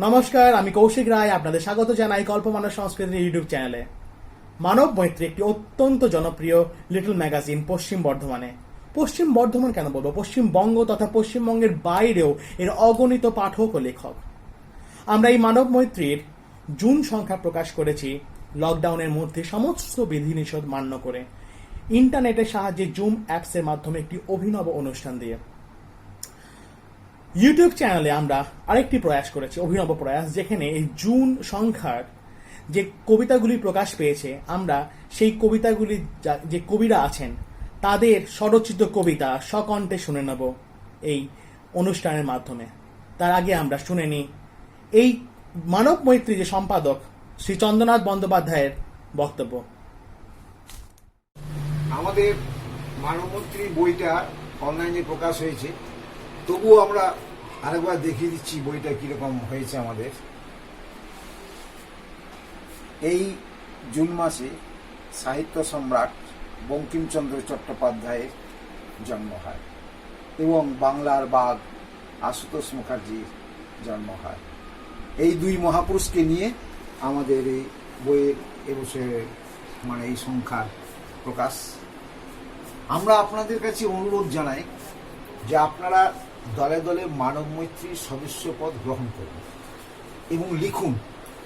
নমস্কার, আমি কৌশিক রায়। আপনাদের স্বাগত জানাই কল্পমানব সংস্কৃতির ইউটিউব চ্যানেলে। মানব মৈত্রী একটি অত্যন্ত জনপ্রিয় লিটল ম্যাগাজিন পশ্চিম বর্ধমানে। পশ্চিম বর্ধমান কেন বলবো, পশ্চিমবঙ্গ তথা পশ্চিমবঙ্গের বাইরেও এর অগণিত পাঠক ও লেখক। আমরা এই মানব মৈত্রীর জুন সংখ্যা প্রকাশ করেছি লকডাউনের মধ্যে সমস্ত বিধিনিষেধ মান্য করে, ইন্টারনেটের সাহায্যে জুম অ্যাপসের মাধ্যমে একটি অভিনব অনুষ্ঠান দিয়ে। ইউটিউব চ্যানেলে আমরা আরেকটি প্রয়াস করেছি, অভিনব প্রয়াস, যেখানে এই জুন সংখ্যার যে কবিতাগুলি প্রকাশ পেয়েছে, আমরা সেই কবিতাগুলি যে কবিরা আছেন তাদের স্বরচিত কবিতা স্বকণ্ঠে শুনে নেব এই অনুষ্ঠানের মাধ্যমে। তার আগে আমরা শুনে নিই এই মানব মৈত্রী যে সম্পাদক শ্রী চন্দ্রনাথ বন্দ্যোপাধ্যায়ের বক্তব্য। আমাদের মানব মৈত্রী বইটা অনলাইনে প্রকাশ হয়েছে, তবুও আমরা আরেকবার দেখিয়ে দিচ্ছি বইটা কিরকম হয়েছে আমাদের। এই জুন মাসে সাহিত্য সম্রাট বঙ্কিমচন্দ্র চট্টোপাধ্যায়ের জন্ম হয় এবং বাংলার বাঘ আশুতোষ মুখার্জির জন্ম হয়। এই দুই মহাপুরুষকে নিয়ে আমাদের এই বইয়ের এবছরে এই সংখ্যার প্রকাশ। আমরা আপনাদের কাছে অনুরোধ জানাই যে আপনারা দলে দলে মানব মৈত্রীর সদস্য পদ গ্রহণ করুন এবং লিখুন।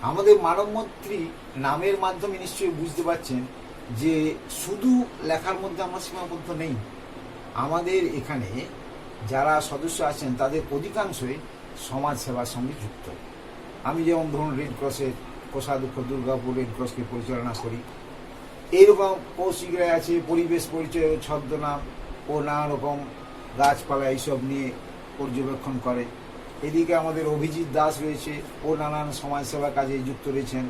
আমাদের মানব মৈত্রী নামের মাধ্যমে নিশ্চয়ই বুঝতে পারছেন যে শুধু লেখার মধ্যে আমরা সীমাবদ্ধ নেই। আমাদের এখানে যারা সদস্য আছেন তাদের অধিকাংশই সমাজ সেবার সঙ্গে যুক্ত। আমি যেমন ধরুন রেড ক্রসের কোষাধ্যক্ষ দুর্গাপুর রেড ক্রসকে পরিচালনা করি। এইরকম কৌশিক রায় আছে, পরিবেশ পরিচয় ও ছদ্মনাম ও নানা রকম গাছপালা এইসব নিয়ে পর্যবেক্ষণ করে। এদিকে আমাদের অভিজিৎ দাস রয়েছে, ও নানান সমাজসেবা কাজে যুক্ত রয়েছেন।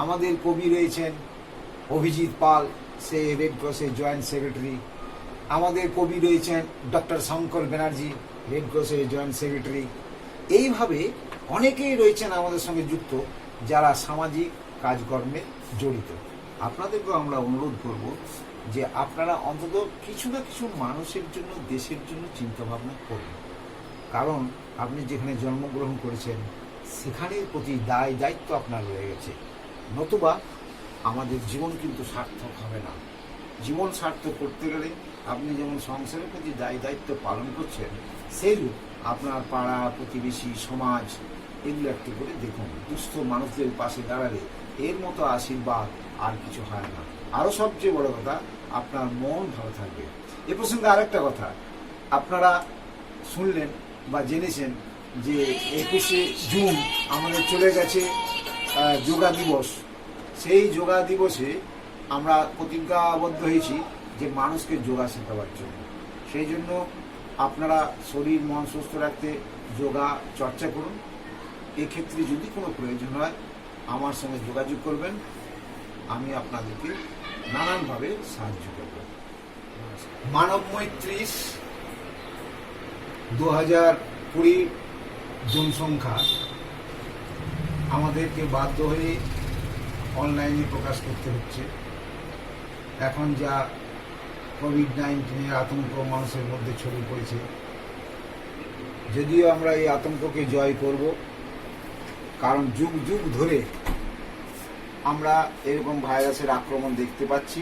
আমাদের কবি রয়েছেন অভিজিৎ পাল, সে রেড ক্রসের জয়েন্ট সেক্রেটারি। আমাদের কবি রয়েছেন ডক্টর শঙ্কর ব্যানার্জি, রেড ক্রসের জয়েন্ট সেক্রেটারি। এইভাবে অনেকেই রয়েছেন আমাদের সঙ্গে যুক্ত যারা সামাজিক কাজকর্মে জড়িত। আপনাদেরকেও আমরা অনুরোধ করব যে আপনারা অন্তত কিছু না কিছু মানুষের জন্য, দেশের জন্য চিন্তাভাবনা করুন। কারণ আপনি যেখানে জন্মগ্রহণ করেছেন সেখানের প্রতি দায় দায়িত্ব আপনার রয়ে গেছে, নতুবা আমাদের জীবন কিন্তু সার্থক হবে না। জীবন সার্থক করতে গেলে আপনি যেমন সংসারের প্রতি দায় দায়িত্ব পালন করছেন, সেইরূপ আপনার পাড়া প্রতিবেশী সমাজ এগুলো একটু করে দেখুন। দুস্থ মানুষদের পাশে দাঁড়ালে এর মতো আশীর্বাদ আর কিছু হয় না। আরো সবচেয়ে বড় কথা, আপনার মন ভালো থাকবে। এ প্রসঙ্গে আরেকটা কথা আপনারা শুনলেন বা জেনেছেন যে 21শে জুন আমাদের চলে গেছে যোগা দিবস। সেই যোগা দিবসে আমরা প্রতিজ্ঞাবদ্ধ হয়েছি যে মানুষকে যোগা শেখাবার জন্য। সেই জন্য আপনারা শরীর মন সুস্থ রাখতে যোগা চর্চা করুন। এক্ষেত্রে যদি কোনো প্রয়োজন হয় আমার সঙ্গে যোগাযোগ করবেন, আমি আপনাদেরকে নানানভাবে সাহায্য করব। মানব মৈত্রী 2020 জনসংখ্যা আমাদেরকে বাধ্য হয়ে অনলাইনে প্রকাশ করতে হচ্ছে। এখন যা কোভিড-19 আতঙ্ক মানুষের মধ্যে ছড়িয়ে পড়েছে, যদিও আমরা এই আতঙ্ককে জয় করব, কারণ যুগ যুগ ধরে আমরা এরকম ভাইরাসের আক্রমণ দেখতে পাচ্ছি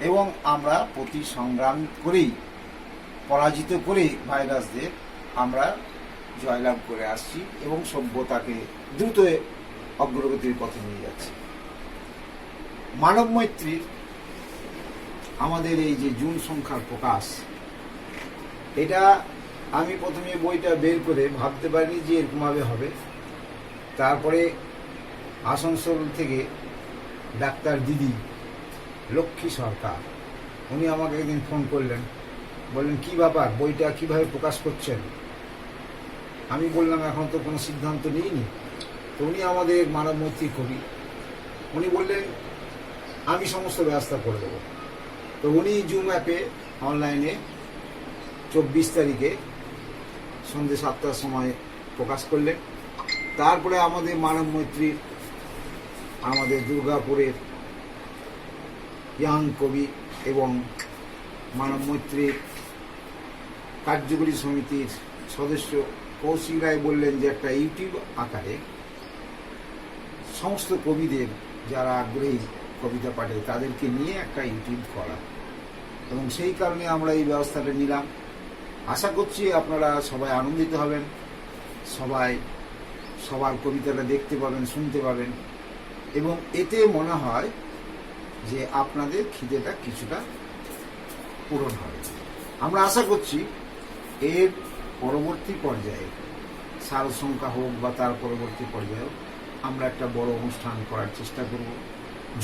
এবং আমরা প্রতি সংগ্রাম করেই, পরাজিত করেই ভাইরাসদের আমরা জয়লাভ করে আসছি এবং সভ্যতাকে দ্রুত অগ্রগতির পথে নিয়ে যাচ্ছি। মানব মৈত্রীর আমাদের এই যে জুন সংখ্যার প্রকাশ, এটা আমি প্রথমে বইটা বের করে ভাবতে পারিনি যে এরকমভাবে হবে। তারপরে আসানসোল থেকে ডাক্তার দিদি লক্ষ্মী সরকার, উনি আমাকে একদিন ফোন করলেন, বললেন কি ব্যাপার, বইটা কিভাবে প্রকাশ করছেন? আমি বললাম এখন তো কোনো সিদ্ধান্ত নিইনি। তো উনি আমাদের মানব মৈত্রী কবি, উনি বললেন আমি সমস্ত ব্যবস্থা করে দেবো। তো উনি জুম অ্যাপে অনলাইনে 24 তারিখে সন্ধ্যে 7টার সময় প্রকাশ করলেন। তারপরে আমাদের মানব মৈত্রীর আমাদের দুর্গাপুরের ইয়াং কবি এবং মানব মৈত্রীর কার্যকরী সমিতির সদস্য কৌশিক রায় বললেন যে একটা ইউটিউব আকারে সমস্ত কবিদের যারা আগ্রহী কবিতা পাঠে তাদেরকে নিয়ে একটা ইউটিউব করা, এবং সেই কারণে আমরা এই ব্যবস্থাটা নিলাম। আশা করছি আপনারা সবাই আনন্দিত হবেন, সবাই সবার কবিতাটা দেখতে পাবেন, শুনতে পাবেন, এবং এতে মনে হয় যে আপনাদের খিদেটা কিছুটা পূরণ হবে। আমরা আশা করছি এর পরবর্তী পর্যায়ে সাল সংখ্যা হোক বা তার পরবর্তী পর্যায়ে হোক, আমরা একটা বড় অনুষ্ঠান করার চেষ্টা করব,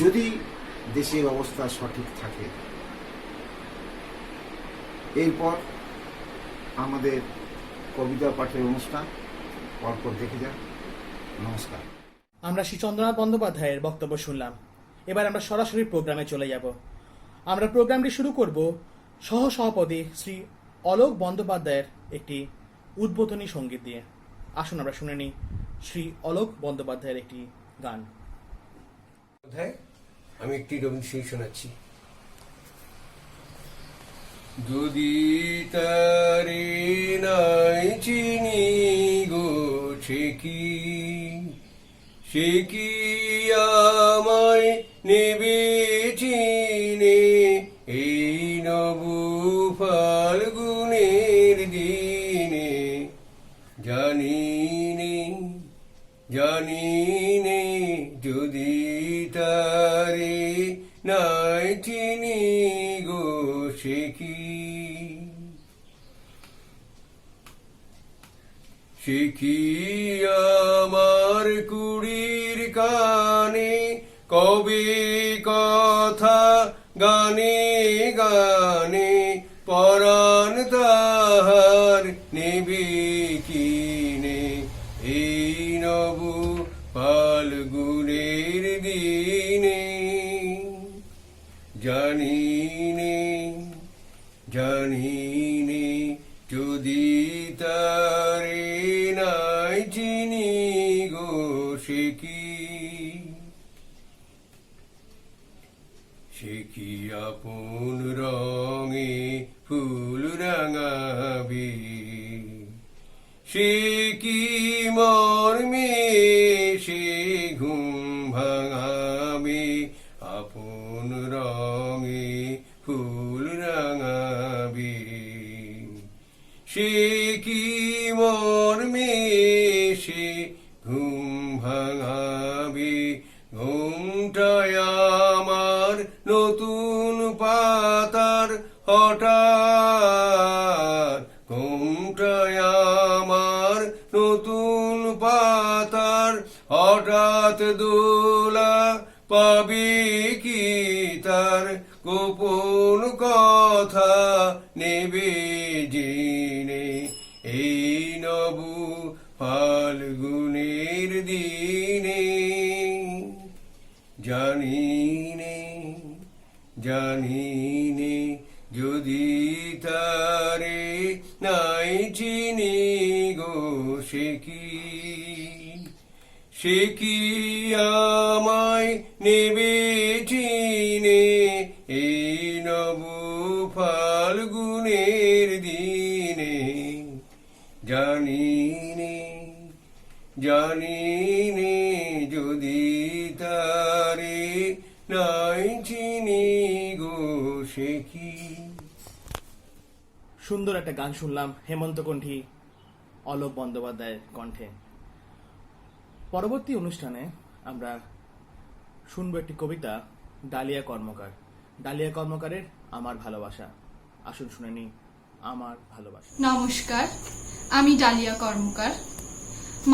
যদি দেশের অবস্থা সঠিক থাকে। এরপর আমাদের কবিতা পাঠের অনুষ্ঠান পরপর দেখে যান। নমস্কার। আমরা শ্রী চন্দ্রনাথ বন্দ্যোপাধ্যায়ের বক্তব্য শুনলাম। এবার আমরা সরাসরি প্রোগ্রামে চলে যাব। আমরা প্রোগ্রামটি শুরু করব সহ সভাপতি শ্রী অলোক বন্দ্যোপাধ্যায়ের একটি উদ্বোধনী সঙ্গীত দিয়ে। আসুন আমরা শুনে নিই শ্রী অলোক বন্দ্যোপাধ্যায়ের একটি গান। আমি একটি রবীন্দ্রসঙ্গীত শোনাচ্ছি। যদি তারে নাই চিনি গো সে কি আমায় নেবে চিনে এই নব ফাল্গুনের দিনে। জানিনে যদি তারে নাই চিনি গো সে কি আমার কুড়ির কানে কবে কথা গানে গানে পরাণ তাহার নেবে কিনে এই নব ফাল্গুনের দিনে। জানিনে যদি তারে নাই চিনি গো সে কি আপন রঙে ফুল রাঙাবে, সে কি মর্মে সে ঘুম ভাঙাবে। আপন রঙে ফুল রাঙাবে, সে কি মর্মে সে ঘুম ভাঙাবে। ঘুমটায় আমার নতুন পাতার হঠাৎ, ঘুমটায় আমার নতুন পাতার হঠাৎ দোলা পাবে কি তার গোপন কথা নেবে জেনে এই নব ফাল্গুনের দিনে। জানিনে যদি তারে নাই চিনি গো সে কি আমায় নেবে চিনে এই নব ফাল্গুনের দিনে। জানিনে যদি তারে নাই চিনি গো সে কি। সুন্দর একটা গান শুনলাম হেমন্তকণ্ঠী অলোক বন্দ্যোপাধ্যায়ের কণ্ঠে। পরবর্তী অনুষ্ঠানে আমরা শুনবো একটি কবিতা ডালিয়া কর্মকারের আমার ভালোবাসা। আসুন শুনে নিই আমার ভালোবাসা। নমস্কার, আমি ডালিয়া কর্মকার,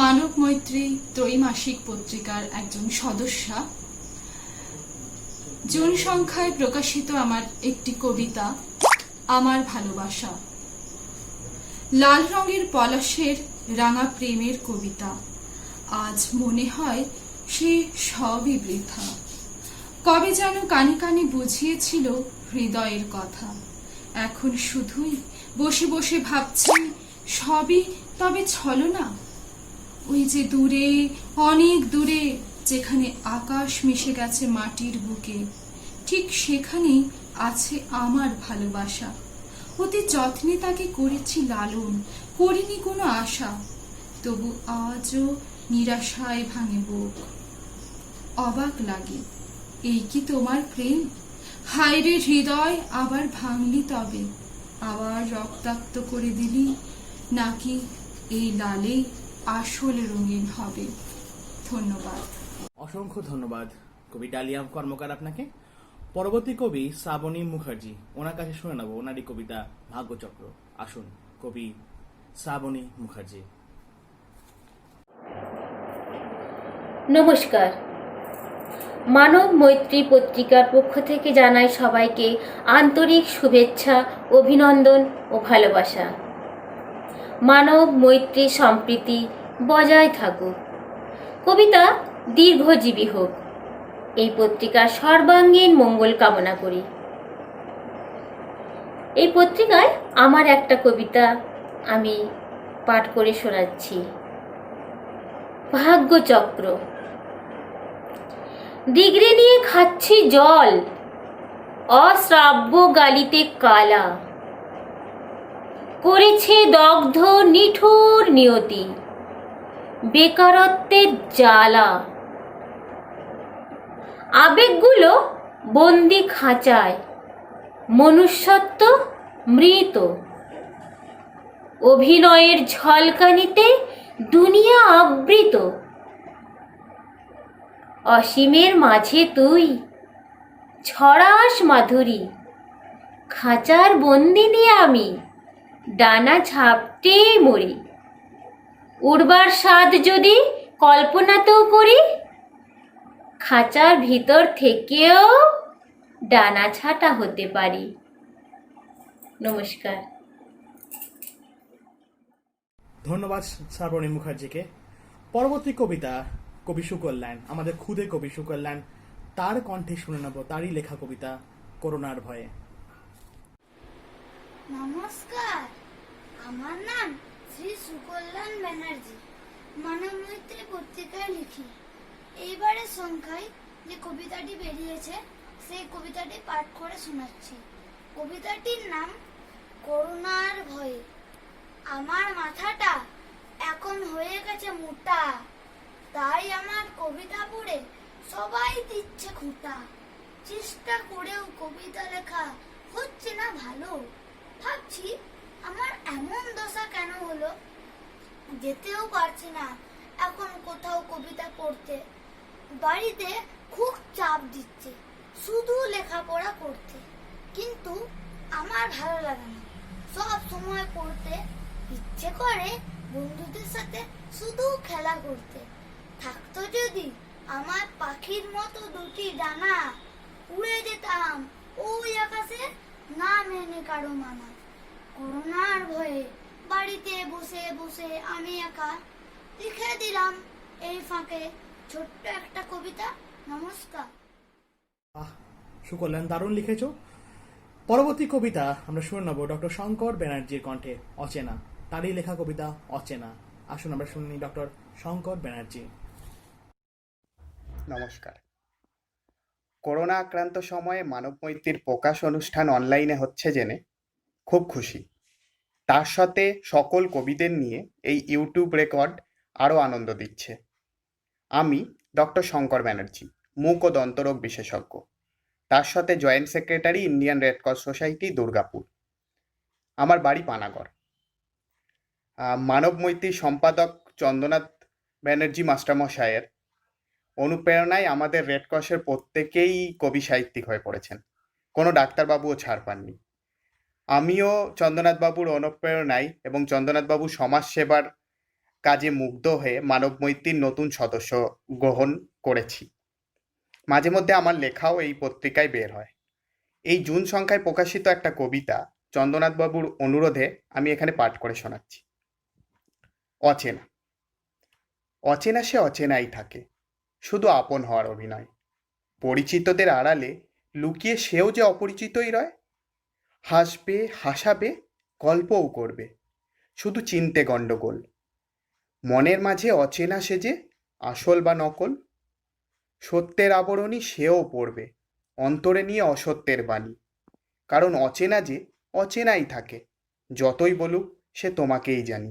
মানব মৈত্রী ত্রৈমাসিক পত্রিকার একজন সদস্যা। জুন সংখ্যায় প্রকাশিত আমার একটি কবিতা আমার ভালোবাসা। লাল রঙের পলাশের রাঙা প্রেমের কবিতা, আজ মনে হয় সে সবই বৃথা। কবে যেন কানে কানে বুঝিয়েছিল হৃদয়ের কথা, এখন শুধুই বসে বসে ভাবছি সবই তবে ছলনা। ওই যে দূরে, অনেক দূরে, যেখানে আকাশ মিশে গেছে মাটির বুকে, ঠিক সেখানেই আছে আমার ভালোবাসা। অতি যত্নে তাকে করেছি লালন, করিনি কোনো আশা, তবু আজও নিরাশায় ভাঙে বুক। অবাক লাগে, এই কি তোমার প্রেম? হায়রে হৃদয় আবার ভাঙলি তবে, আবার রক্তাক্ত করে দিলি, নাকি এই লালে আসলে রঙিন হবে? ধন্যবাদ। অসংখ্য ধন্যবাদ কবি ডালিয়া কর্মকার আপনাকে। পরবর্তী কবি শ্রাবণী মুখার্জি, ওনার কাছে শুনে নেব ওনারই কবিতা ভাগ্যচক্র। আসুন কবি শ্রাবণী মুখার্জি। নমস্কার। মানব মৈত্রী পত্রিকার পক্ষ থেকে জানাই সবাইকে আন্তরিক শুভেচ্ছা, অভিনন্দন ও ভালোবাসা। মানব মৈত্রী সম্প্রীতি বজায় থাকুক, কবিতা দীর্ঘজীবী হোক, এই পত্রিকার সর্বাঙ্গীন মঙ্গল কামনা করি। এই পত্রিকায় আমার একটা কবিতা আমি পাঠ করে শোনাচ্ছি। ভাগ্যচক্র। ডিগ্রি নিয়ে খাচ্ছি জল, অশ্রাব্য গালিতে কালা, করেছে দগ্ধ নিঠুর নিয়তি, বেকারত্বের জ্বালা। আবেগগুলো বন্দি খাঁচায়, মনুষ্যত্ব মৃত, অভিনয়ের ঝলকানিতে দুনিয়া আবৃত। অসীমের মাঝে তুই ছড়াস মাধুরী, খাঁচার বন্দিনী আমি ডানা ঝাপটে মরি। উড়বার স্বাদ যদি কল্পনাতেও করি, খাঁচার ভিতর থেকেও ডানা ছাটা হতে পারি। নমস্কার। ধন্যবাদ শ্রাবণী মুখার্জিকে। পরবর্তী কবিতা কবি সুকল্যাণ, আমাদের খুদে কবি সুকল্যাণ, তার কণ্ঠে শুনে নেব তারই লেখা কবিতা করোনার ভয়ে। নমস্কার, আমার নাম শ্রী সুকল্যাণ ব্যানার্জি। মানব মৈত্রী পত্রিকায় লিখি। এইবারের সংখ্যায় যে কবিতাটি বেরিয়েছে সেই কবিতাটি পাঠ করে শোনাচ্ছি। কবিতাটির নাম করোনার ভয়ে। আমার মাথাটা এখন হয়ে গেছে মোটা, তাই আমার কবিতা পড়ে সবাই দিচ্ছে খোঁটা। চেষ্টা করেও কবিতা লেখা হচ্ছে না ভালো। ভাবছি আমার এমন দশা কেন হলো, যেতেও পারছি না এখন কোথাও কবিতা পড়তে। বাড়িতে খুব চাপ দিচ্ছে শুধু লেখাপড়া করতে, কিন্তু আমার ভালো লাগে না সব সময় পড়তে। ইচ্ছে করে বন্ধুদের সাথে শুধু খেলা করতে। থাকতো যদি আমার পাখির মতো দুটি ডানা, উড়ে যেতাম ওই আকাশে, না মেনে কারো মানা। করোনার ভয়ে বাড়িতে বসে বসে আমি একা লিখে দিলাম এই ফাঁকে ছোট্ট একটা কবিতা। নমস্কার। সুকল্যাণ, দারুণ লিখেছ। পরবর্তী কবিতা আমরা শুনে নেব ডক্টর শঙ্কর ব্যানার্জির কণ্ঠে, অচেনা, তারই লেখা কবিতা অচেনা। আসুন আমরা শুনি ডক্টর শঙ্কর ব্যানার্জি। নমস্কার। করোনা আক্রান্ত সময়ে মানব মৈত্রীর প্রকাশ অনুষ্ঠান অনলাইনে হচ্ছে জেনে খুব খুশি। তার সাথে সকল কবিদের নিয়ে এই ইউটিউব রেকর্ড আরও আনন্দ দিচ্ছে। আমি ডক্টর শঙ্কর ব্যানার্জি, মুখ ও দন্তরোগ বিশেষজ্ঞ, তার সাথে joint secretary Indian red cross society, Durgapur. আমার বাড়ি পানাগড়। মানব মৈত্রী সম্পাদক চন্দ্রনাথ ব্যানার্জি মাস্টারমশাইয়ের অনুপ্রেরণায় আমাদের রেড ক্রসের প্রত্যেকেই কবি সাহিত্যিক হয়ে পড়েছেন, কোনো ডাক্তারবাবুও ছাড় পাননি। আমিও চন্দ্রনাথবাবুর অনুপ্রেরণায় এবং চন্দ্রনাথবাবু সমাজসেবার কাজে মুগ্ধ হয়ে মানব মৈত্রীর নতুন সদস্য গ্রহণ করেছি। মাঝে মধ্যে আমার লেখাও এই পত্রিকায় বের হয়। এই জুন সংখ্যায় প্রকাশিত একটা কবিতা চন্দ্রনাথবাবুর অনুরোধে আমি এখানে পাঠ করে শোনাচ্ছি। অচেনা। অচেনা সে অচেনাই থাকে, শুধু আপন হওয়ার অভিনয়। পরিচিতদের আড়ালে লুকিয়ে সেও যে অপরিচিতই রয়। হাসবে, হাসাবে, গল্পও করবে, শুধু চিনতে গণ্ডগোল। মনের মাঝে অচেনা সেজে আসল বা নকল। সত্যের আবরণী সেও পড়বে, অন্তরে নিয়ে অসত্যের বাণী। কারণ অচেনা যে অচেনাই থাকে, যতই বলুক সে তোমাকেই জানি।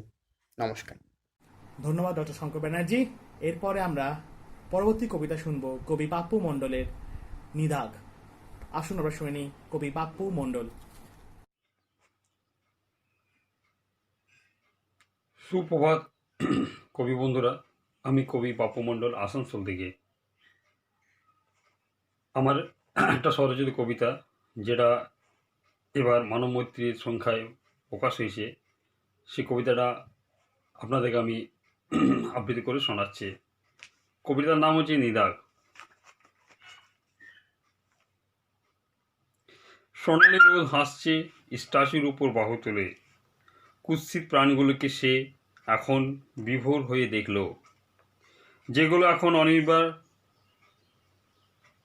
নমস্কার। ধন্যবাদ ডক্টর শঙ্কর ব্যানার্জি। এরপরে আমরা পরবর্তী কবিতা শুনবো কবি পাপ্পু মণ্ডলের নিদাগ। আসুন আমরা শুনে নিই কবি পাপ্পু মণ্ডল। সুপ্রভাত কবি বন্ধুরা, আমি কবি পাপ্পু মণ্ডল, আসানসোল থেকে। আমার একটা স্বরচিত কবিতা, যেটা এবার মানব মৈত্রীর সংখ্যায় প্রকাশ হয়েছে, সেই কবিতাটা আপনাদেরকে আমি আবৃত্তি করে শোনাচ্ছি। কবিতার নাম হচ্ছে নিদাগ। সোনালি রোদ হাসছে স্ট্যাচুর উপর বাহু তুলে, কুৎসিত প্রাণগুলোকে সে এখন বিভোর হয়ে দেখল, যেগুলো এখন অনির্বাণ।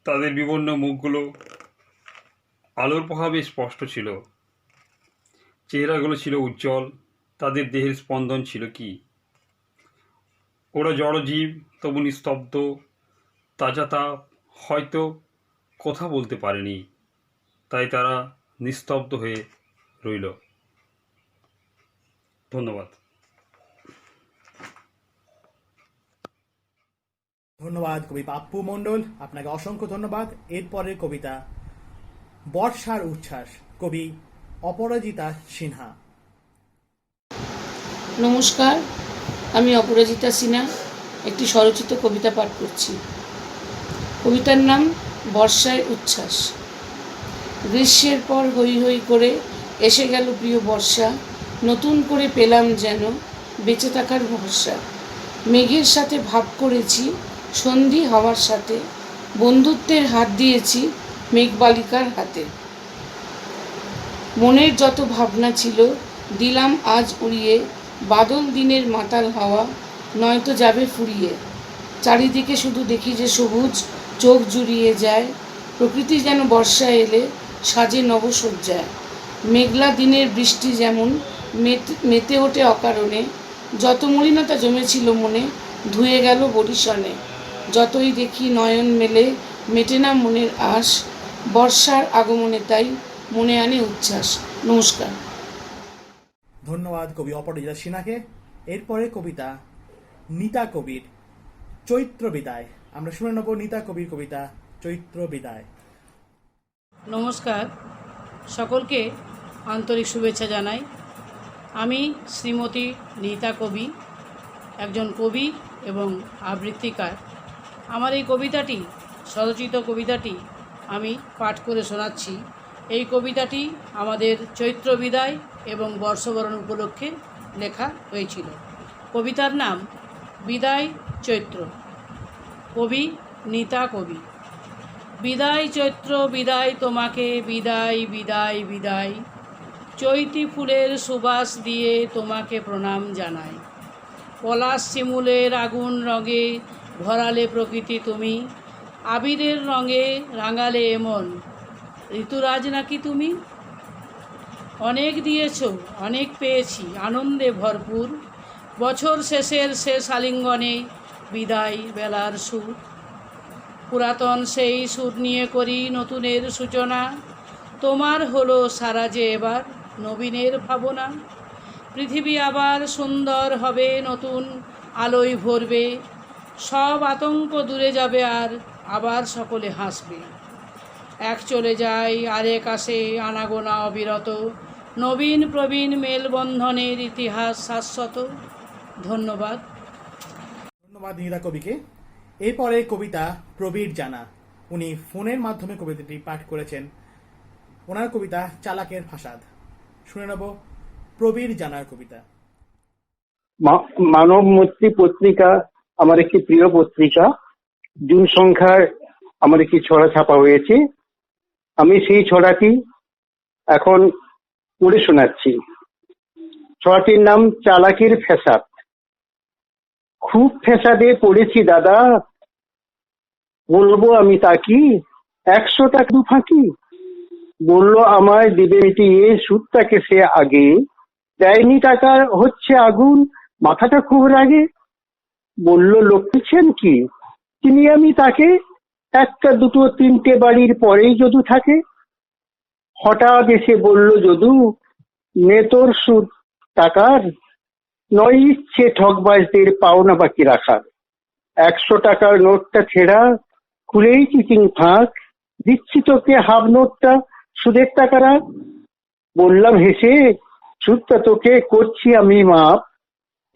তাদের বিবর্ণ মুখগুলো আলোর প্রভাবে স্পষ্ট ছিল, চেহারাগুলো ছিল উজ্জ্বল, তাদের দেহের স্পন্দন ছিল কি। ওরা জড়জীব, তবু নিস্তব্ধ, তাজা তাপ, হয়তো কথা বলতে পারেনি, তাই তারা নিস্তব্ধ হয়ে রইল। ধন্যবাদ। ধন্যবাদ কবি পাপ্পু মণ্ডল, আপনাকে অসংখ্য ধন্যবাদ। এরপরের কবিতা বর্ষার উচ্ছ্বাস, কবি অপরাজিতা সিনহা। নমস্কার, আমি অপরাজিতা সিনহা একটি স্বরচিত কবিতা পাঠ করছি। কবিতার নাম বর্ষার উচ্ছ্বাস। গ্রীষ্মের পর হৈ হৈ করে এসে গেল প্রিয় বর্ষা, নতুন করে পেলাম যেন বেঁচে থাকার ভরসা। মেঘের সাথে ভাব করেছি সন্ধি হওয়ার সাথে, বন্ধুত্বের হাত দিয়েছি মেঘবালিকার হাতে। মনের যত ভাবনা ছিল দিলাম আজ উড়িয়ে, বাদল দিনের মাতাল হাওয়া নয়তো যাবে ফুরিয়ে। চারিদিকে শুধু দেখি যে সবুজ, চোখ জুড়িয়ে যায়, প্রকৃতি যেন বর্ষা এলে সাজে নবসজ্জায়। মেঘলা দিনের বৃষ্টি যেমন মেতে ওঠে অকারণে, যত মলিনতা জমেছিল মনে ধুয়ে গেল বরিশনে। যতই দেখি নয়ন মেলে মেটে না মনের আশ, বর্ষার আগমনে তাই মনে আনে উচ্ছ্বাস। নমস্কার। ধন্যবাদ কবি অপরাজিতা সিনহাকে। এরপরে কবিতা নিতা কবির চৈত্র বিদায়। আমরা শুনে নেব নিতা কবির কবিতা চৈত্র বিদায়। নমস্কার, সকলকে আন্তরিক শুভেচ্ছা জানাই। আমি শ্রীমতী নিতা কবি, একজন কবি এবং আবৃত্তিকার। আমার এই কবিতাটি, স্বরচিত কবিতাটি আমি পাঠ করে শোনাচ্ছি। এই কবিতাটি আমাদের চৈত্র বিদায় এবং বর্ষবরণ উপলক্ষে লেখা হয়েছিল। কবিতার নাম বিদায় চৈত্র। কবি নিতা কবি। বিদায় চৈত্র বিদায় তোমাকে, বিদায় বিদায় বিদায়, চৈতি ফুলের সুবাস দিয়ে তোমাকে প্রণাম জানাই। পলাশ শিমুলের আগুন রঙে ভরালে প্রকৃতি তুমি, আবিরের রঙে রাঙালে এমন ঋতুরাজ নাকি তুমি। অনেক দিয়েছ অনেক পেয়েছি আনন্দে ভরপুর, বছর শেষের শেষ আলিঙ্গনে বিদায় বেলার সুর। পুরাতন সেই সুর নিয়ে করি নতুনের সূচনা, তোমার হলো সারা যে এবার নবীনের ভাবনা। পৃথিবী আবার সুন্দর হবে, নতুন আলোয় ভরবে, সব আতঙ্ক দূরে যাবে আর আবার সকলে হাসবে। এক চলে যায় আরেক আসে, আনাগোনা অবিরত, নবীন প্রবীণ মেলবন্ধনের ইতিহাস শাশ্বত। ধন্যবাদ। ধন্যবাদ নিতা কবিকে। এরপরে কবিতা প্রবীর জানা। উনি ফোনের মাধ্যমে কবিতাটি পাঠ করেছেন। ওনার কবিতা চালাকের ফাসাদ। শুনে নেব প্রবীর জানার কবিতা। মানব মৈত্রী পত্রিকা আমার একটি প্রিয় পত্রিকা। জুন সংখ্যার আমার একটি ছড়া ছাপা হয়েছে। আমি সেই ছড়াটি এখন পড়ে শোনাচ্ছি। ছড়াটির নাম চালাকের ফ্যাসাদ। খুব ফ্যাসাদে পড়েছি দাদা, বলবো আমি তাকি 100 টাকা ফাঁকি। বলল আমায় দিবে মিটিয়ে, সুদটাকে সে আগে দেয়নি, টাকা হচ্ছে আগুন, মাথাটা খুব রাগে। বলল লক্ষ্মীছেন কি, তিনি আমি তাকে, একটা দুটো তিনটে বাড়ির পরেই যদু থাকে। হঠাৎ এসে বলল যদু, নে তোর সুদ টাকার, নয় ইচ্ছে ঠকবাজদের পাওনা বাকি রাখার। 100 টাকার নোটটা ছেঁড়া, খুলেই চিচিং ফাঁক, দিচ্ছি তোকে হাফ নোটটা, সুদের টাকা রাখ। বললাম হেসে, সুদটা তোকে করছি আমি মাপ,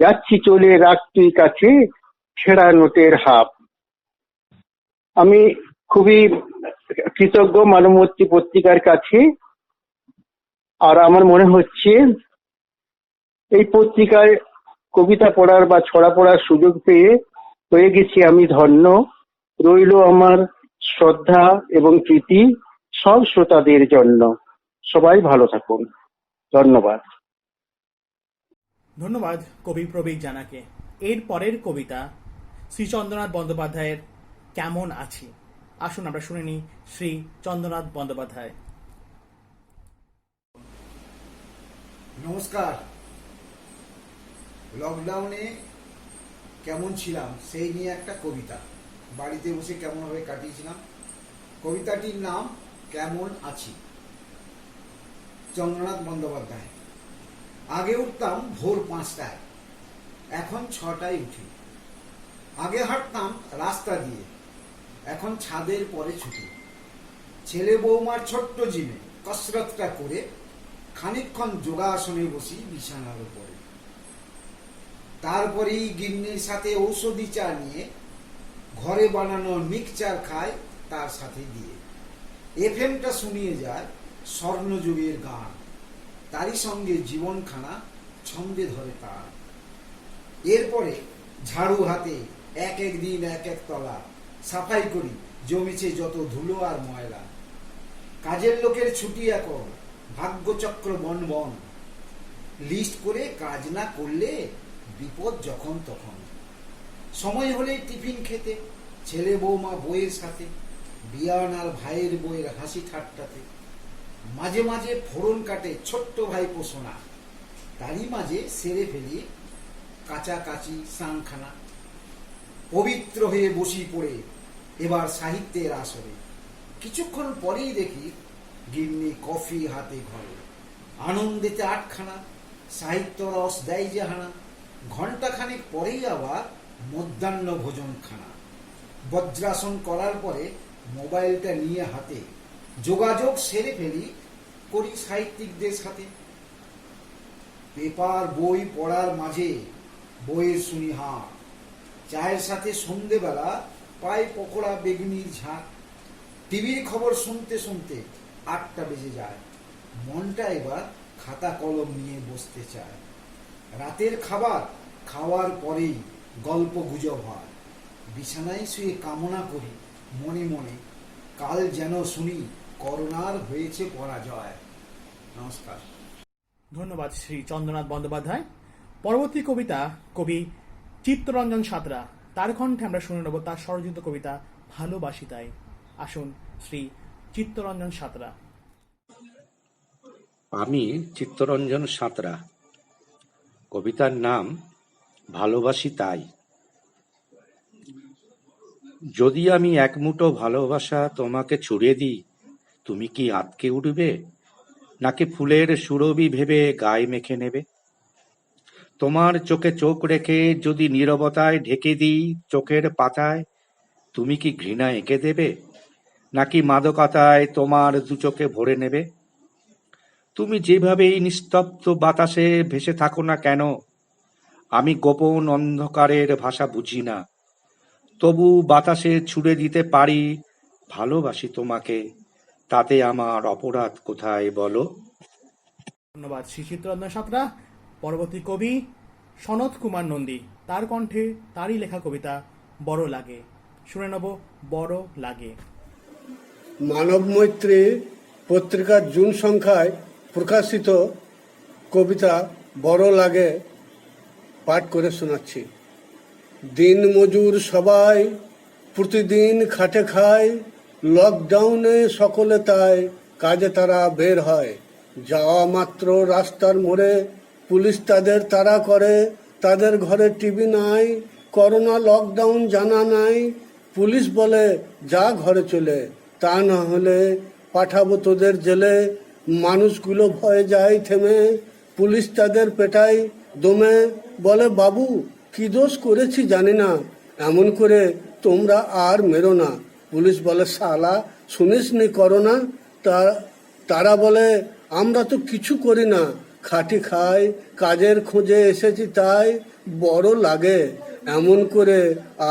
যাচ্ছি চলে রাখ তুই কাছে ছেঁড়া নোটের হাফ। আমি খুবই কৃতজ্ঞ মানবমূর্তি পত্রিকার কাছে। আর আমার মনে হচ্ছে এই পত্রিকায় কবিতা পড়ার বা ছড়া পড়ার সুযোগ পেয়ে হয়ে গেছি আমি ধন্য। রইল আমার শ্রদ্ধা এবং প্রীতি সব শ্রোতাদের জন্য। সবাই ভালো থাকুন, ধন্যবাদ। ধন্যবাদ কবি প্রবীর জানাকে। এর পরের কবিতা শ্রী চন্দ্রনাথ বন্দ্যোপাধ্যায়ের কেমন আছি। আসুন আমরা শুনে নিই শ্রী চন্দ্রনাথ বন্দ্যোপাধ্যায়। নমস্কার। লকডাউনে কেমন ছিলাম সেই নিয়ে একটা কবিতা, বাড়িতে বসে কেমনভাবে কাটিয়েছিলাম। কবিতাটির নাম কেমন আছি। চন্দ্রনাথ বন্দ্যোপাধ্যায়। আগে উঠতাম ভোর 5টায়, এখন 6টায় উঠি। আগে হাঁটতাম রাস্তা দিয়ে, এখন ছাদের পরে ছুটি। ছেলে বৌমার ছোট্ট জিমে কসরতটা করে খানিকক্ষণ যোগাসনে বসি বিছানার উপরে। তারপরেই গিন্নির সাথে ঔষধি চা নিয়ে ঘরে বানানো মিক্সচার খায় তার সাথে দিয়ে। এফএমটা শুনিয়ে যায় স্বর্ণযুগের গান, তারই সঙ্গে জীবনখানা ছন্দে ধরে তার। এরপরে ঝাড়ু হাতে এক এক দিন এক এক তলা সাফাই করি জমেছে যত ধুলো আর ময়লা। কাজের লোকের ছুটি এখন ভাগ্যচক্র বন বন, লিস্ট করে কাজ না করলে বিপদ যখন তখন। সময় হলে টিফিন খেতে ছেলে বৌমা বইয়ের সাথে, বিয়ান আর ভাইয়ের বইয়ের হাসি ঠাট্টাতে। মাঝে মাঝে ফোড়ন কাটে ছোট্ট ভাই পোষণা, তারই মাঝে সেরে ফেলি কাছাকাছি স্নানখানা। পবিত্র হয়ে বসি পড়ে এবার সাহিত্যের আসরে। কিছুক্ষণ পরেই দেখি গিন্নি কফি হাতে ঘরে। আনন্দেতে আটখানা, সাহিত্য রস দেয় যে হানা। ঘণ্টাখানেক পরেই আবার মধ্যাহ্ন ভোজন খানা। বজ্রাসন করার পরে মোবাইলটা নিয়ে হাতে যোগাযোগ সেরে ফেলি করি সাহিত্যিকদের সাথে। পেপার বই পড়ার মাঝে বইয়ের শুনি হাঁ, চায়ের সাথে সন্ধেবেলা পাই পকোড়া বেগুনির ঝাঁক। টিভির খবর শুনতে শুনতে 8টা বেজে যায়, মনটা এবার খাতা কলম নিয়ে বসতে চায়। রাতের খাবার খাওয়ার পরেই গল্প গুজব হয়, বিছানায় শুয়ে কামনা করি মনে মনে কাল যেন শুনি করোনার হয়েছে পরাজয়। নমস্কার। ধন্যবাদ শ্রী চন্দ্রনাথ বন্দ্যোপাধ্যায়। পরবর্তী কবিতা কবি চিত্তরঞ্জন সাঁতরা, তার কণ্ঠে আমরা শুনে নেব তার স্বরচিত কবিতা ভালোবাসি তাই। আসুন শ্রী চিত্তরঞ্জন সাঁতরা। আমি চিত্তরঞ্জন সাঁতরা। কবিতার নাম ভালোবাসি তাই। যদি আমি এক মুঠো ভালোবাসা তোমাকে ছুড়ে দিই, তুমি কি আঁতকে উঠবে, নাকি ফুলের সুরভি ভেবে গায়ে মেখে নেবে? তোমার চোখে চোখ রেখে যদি নীরবতায় ঢেকে দিই চোখের পাতায়, তুমি কি ঘৃণা এঁকে দেবে, নাকি মাদকতায় তোমার দু চোখে ভরে নেবে? তুমি যেভাবেই নিস্তব্ধ বাতাসে ভেসে থাকো না কেন, আমি গোপন অন্ধকারের ভাষা বুঝি না, তবু বাতাসে ছুড়ে দিতে পারি ভালোবাসি তোমাকে, তাতে আমার অপরাধ কোথায় বলো? ধন্যবাদ শ্রী চিত্তরঞ্জন সাঁতরা। পরবর্তী কবি সনত কুমার নন্দী, তার কণ্ঠে তারই লেখা কবিতা বড় লাগে। শুনে নেব বড় লাগে। মানব মৈত্রী পত্রিকার জুন সংখ্যায় প্রকাশিত কবিতা বড় লাগে পাঠ করে শোনাচ্ছি। দিন মজুর সবাই প্রতিদিন খাটে খায়, লকডাউনে সকলে তাই কাজে তারা বের হয়। যাওয়া মাত্র রাস্তার মোড়ে পুলিশ তাদের তাড়া করে, তাদের ঘরে টিভি নাই, করোনা লকডাউন জানা নাই। পুলিশ বলে যা ঘরে চলে, তা না হলে পাঠাবো তোদের জেলে। মানুষগুলো ভয়ে যায় থেমে, পুলিশ তাদের পেটায় দমে, বলে বাবু কি দোষ করেছি জানি না, এমন করে তোমরা আর মেরো না। পুলিশ বলে শালা শুনিসনি করোনা, তারা বলে আমরা তো কিছু করি না, খাটি খাই, কাজের খোঁজে এসেছি তাই বড় লাগে, এমন করে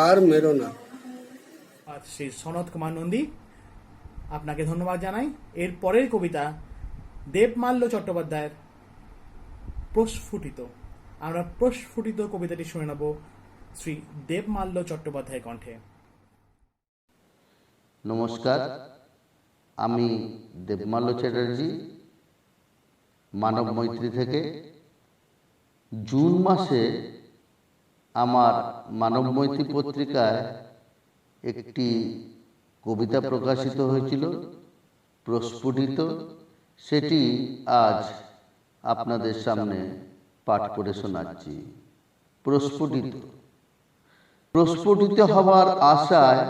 আর মেরো না। আর শ্রী সনৎ কুমার নন্দী, আপনাকে ধন্যবাদ জানাই। এর পরের কবিতা দেবমাল্য চট্টোপাধ্যায়ের প্রস্ফুটিত। আমরা প্রস্ফুটিত কবিতাটি শুনে নেব শ্রী দেবমাল্য চট্টোপাধ্যায়ের কণ্ঠে। নমস্কার, আমি দেবমাল্য চ্যাটার্জি, মানব মৈত্রী থেকে। জুন মাসে আমার মানব মৈত্রী পত্রিকায় একটি কবিতা প্রকাশিত হয়েছিল, প্রস্ফুটিত। সেটি আজ আপনাদের সামনে পাঠ করে শোনাচ্ছি। প্রস্ফুটিত। প্রস্ফুটিত হবার আশায়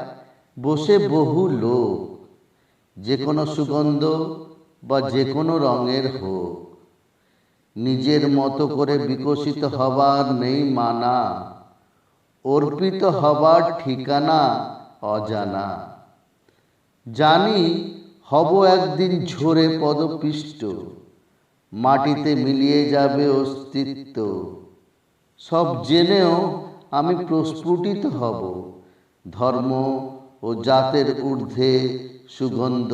বসে বহু লোক, যে কোনো সুগন্ধ বা যে কোনো রঙের হোক, নিজের মতো করে বিকশিত হবার নেই মানা, অর্পিত হবার ঠিকানা অজানা। জানি হব একদিন ঝরে পদপিষ্ট, মাটিতে মিলিয়ে যাবে অস্তিত্ব। সব জেনেও আমি প্রস্ফুটিত হব, ধর্ম ও জাতের ঊর্ধ্বে সুগন্ধ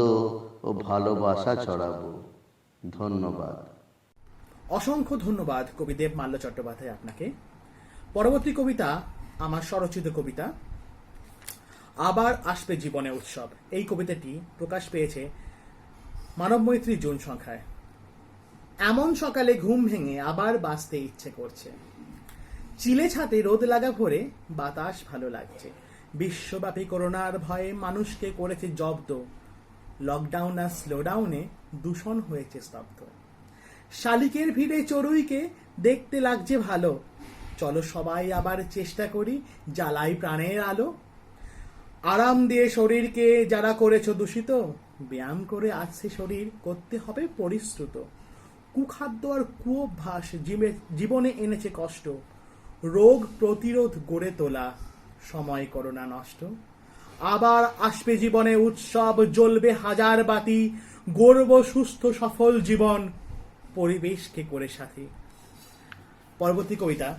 ও ভালোবাসা ছড়াবো। ধন্যবাদ। অসংখ্য ধন্যবাদ কবি দেবমাল্য চট্টোপাধ্যায় আপনাকে। পরবর্তী কবিতা আমার স্বরচিত কবিতা আবার আসবে জীবনে উৎসব। এই কবিতাটি প্রকাশ পেয়েছে মানব মৈত্রী জুন সংখ্যায়। এমন সকালে ঘুম ভেঙে আবার বাঁচতে ইচ্ছে করছে, চিলে ছাতে রোদ লাগা ভরে বাতাস ভালো লাগছে। বিশ্বব্যাপী করোনার ভয়ে মানুষকে করেছে জব্দ, লকডাউন আর স্লোডাউনে দূষণ হয়েছে স্তব্ধ। শালিকের ভিড়ে চড়ুইকে দেখতে লাগছে ভালো, চলো সবাই আবার চেষ্টা করি জ্বালাই প্রাণের আলো। আরাম দিয়ে শরীরকে যারা করেছ দূষিত, ব্যায়াম করে আছে শরীর করতে হবে পরিশ্রুত। কুখাদ্য আর কুঅভ্যাস জীবনে এনেছে কষ্ট, রোগ প্রতিরোধ গড়ে তোলা সময় করোনা নষ্ট। আবার আসবে জীবনে উৎসব, জ্বলবে হাজার বাতি, গর্ব সুস্থ সফল জীবন পরিবেশকে করে সাথী। পরবর্তী কবিতা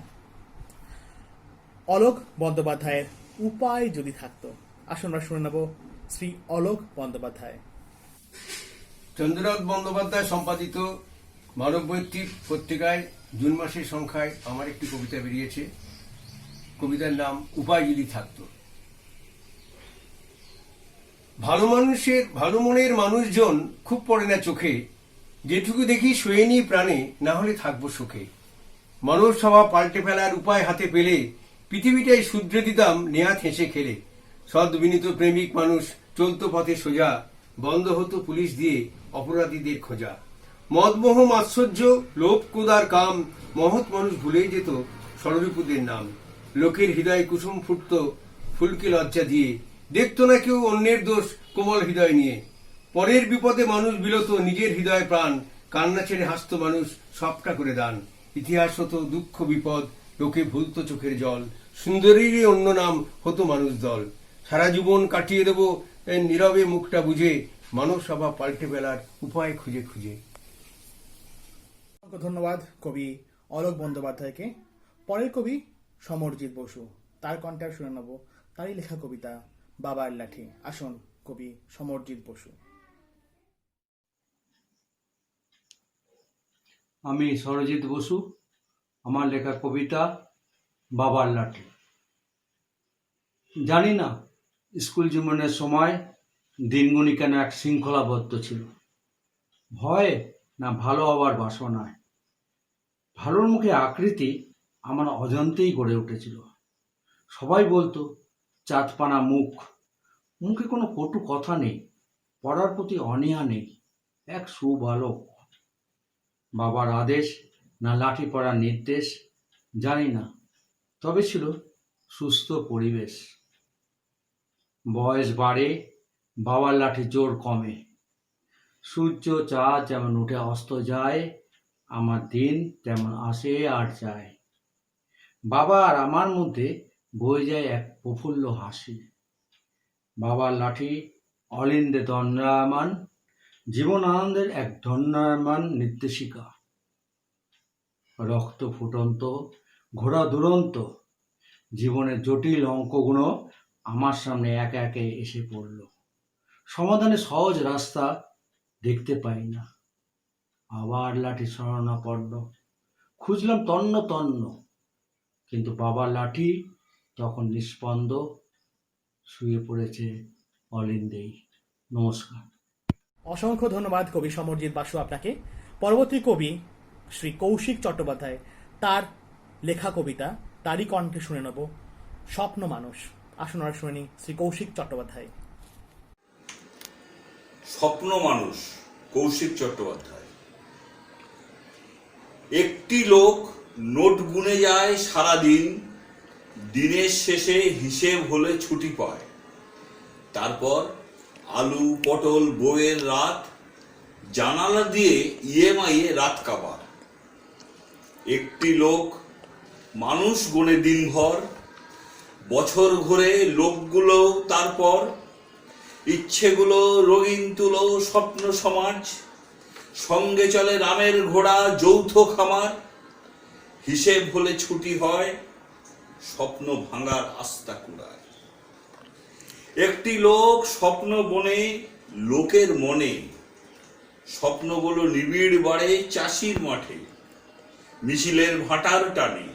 অলোক বন্দ্যোপাধ্যায়ের উপায় যদি থাকতো। আসুন আমরা শুনে নেব শ্রী অলোক বন্দ্যোপাধ্যায়। চন্দ্রনাথ বন্দ্যোপাধ্যায় সম্পাদিত মানব মৈত্রী পত্রিকায় জুন মাসের সংখ্যায় আমার একটি কবিতা বেরিয়েছে। কবিতার নাম উপায় যদি থাকতো। ভালো মনের মানুষজন খুব পড়ে না চোখে, যেটুকু দেখি শোয়েনি প্রাণে, না হলে থাকবো সুখে। মানুষ স্বভাব পাল্টে ফেলার উপায় হাতে পেলে পৃথিবীটাই শুধরে দিতাম নেহাত হেসে খেলে। সদ্বিনীত প্রেমিক মানুষ চলতো পথে সোজা, বন্ধ হতো পুলিশ দিয়ে অপরাধীদের খোঁজা। মদমোহ মাৎসর্য লোভ কোদার কাম, মহৎ মানুষ ভুলেই যেত ষড়রিপুদের নাম। লোকের হৃদয় কুসুম ফুটতো ফুলকে লজ্জা দিয়ে, দেখতো না কেউ অন্যের দোষ কোমল হৃদয় নিয়ে। পরের বিপদে মানুষ বিলত নিজের হৃদয় প্রাণ, কান্না ছেড়ে হাসত মানুষ সবটা করে দান। ইতিহাস হতো দুঃখ বিপদ, লোকে ভুলতো চোখের জল, সুন্দরীরই অন্য নাম হতো মানুষ দল। সারা জীবন কাটিয়ে দেব নীরবে মুখটা বুঝে, মানব স্বভাব পাল্টে ফেলার উপায় খুঁজে খুঁজে। ধন্যবাদ কবি অলোক বন্দ্যোপাধ্যায়কে। পরের কবি সমরজিৎ বসু, তার কণ্ঠে শুনে নেব তারই লেখা কবিতা বাবার লাঠি। আসুন কবি সমরজিৎ বসু। আমি সরজিৎ বসু, আমার লেখা কবিতা বাবার লাঠি। জানি না স্কুল জীবনের সময় দিনগুলি কেন এক শৃঙ্খলাবদ্ধ ছিল, ভয়ে না ভালো হবার বাসনায়। ভালোর মুখে আকৃতি আমার অজান্তেই গড়ে উঠেছিল। সবাই বলতো চাঁদপানা মুখ, মুখে কোনো কটু কথা নেই, পড়ার প্রতি অনীহা নেই, এক সুবালক। বাবার আদেশ না লাঠি পড়ার নির্দেশ জানি না, তবে ছিল সুস্থ পরিবেশ। বয়স বাড়ে, বাবার লাঠি জোর কমে। সূর্য চাঁদ যেমন উঠে অস্ত যায়, আমার দিন তেমন আসে আর যায়। বাবা আর আমার মধ্যে বয়ে যায় এক প্রফুল্ল হাসি। বাবার লাঠি অলিন্দে দণ্ডায়মান, জীবন আনন্দের এক দণ্ডায়মান নির্দেশিকা। রক্ত ফুটন্ত, ঘোড়া দুরন্ত, জীবনের জটিল অঙ্কগুলো আমার সামনে একে একে এসে পড়ল। সমাধানের সহজ রাস্তা দেখতে পাই না। আবার লাঠি শরণাপন্ন, খুঁজলাম তন্ন তন্ন, কিন্তু বাবার লাঠি তখন নিস্পন্দ, শুয়ে পড়েছে অলিন্দেই। নমস্কার। অসংখ্য ধন্যবাদ কবি সমরজিৎ বাসু আপনাকে। পরবর্তী কবি শ্রী কৌশিক চট্টোপাধ্যায়, তার লেখা কবিতা, তারই কণ্ঠে শুনে নেব স্বপ্ন মানুষ। আসুন আমরা শুনে নিই শ্রী কৌশিক চট্টোপাধ্যায়। স্বপ্ন মানুষ, কৌশিক চট্টোপাধ্যায়। একটি লোক নোট গুনে যায় সারাদিন, দিনের শেষে হিসেব হলে ছুটি পায়। তারপর আলু পটল বউয়ের রাত, জানালা দিয়ে ইএমআই এ রাত কাবার। একটি লোক মানুষ গুনে দিনভর, বছর ঘুরে লোকগুলো তারপর। ইচ্ছেগুলো রঙিন তুলো স্বপ্ন সমাজ, সঙ্গে চলে রামের ঘোড়া যৌথ খামার। হিসেব হলে ছুটি হয়, স্বপ্ন ভাঙার আস্থা কুড়ায়। একটি লোক স্বপ্ন বনে লোকের মনে, স্বপ্নগুলো নিবিড় বাড়ে চাষির মাঠে। মিছিলের ভাটার টানে,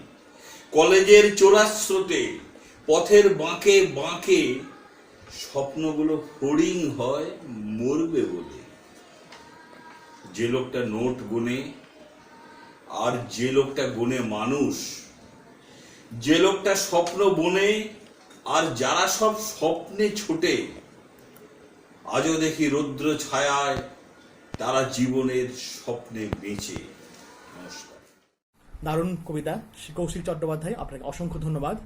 কলেজের চোরাস্রোতে, পথের বাঁকে বাঁকে, স্বপ্নগুলো হরিণ হয় মরবে বলে। যে লোকটা নোট গুনে আর যে লোকটা গুনে মানুষ, যে লোকটা স্বপ্ন বনে আর যারা সব স্বপ্নে ছোটে, আজও দেখি রৌদ্র ছায়ায় তারা জীবনের স্বপ্নে বেঁচে। নমস্কার। দারুণ কবিতা শ্রী কৌশিক চট্টোপাধ্যায়, আপনাকে অসংখ্য ধন্যবাদ।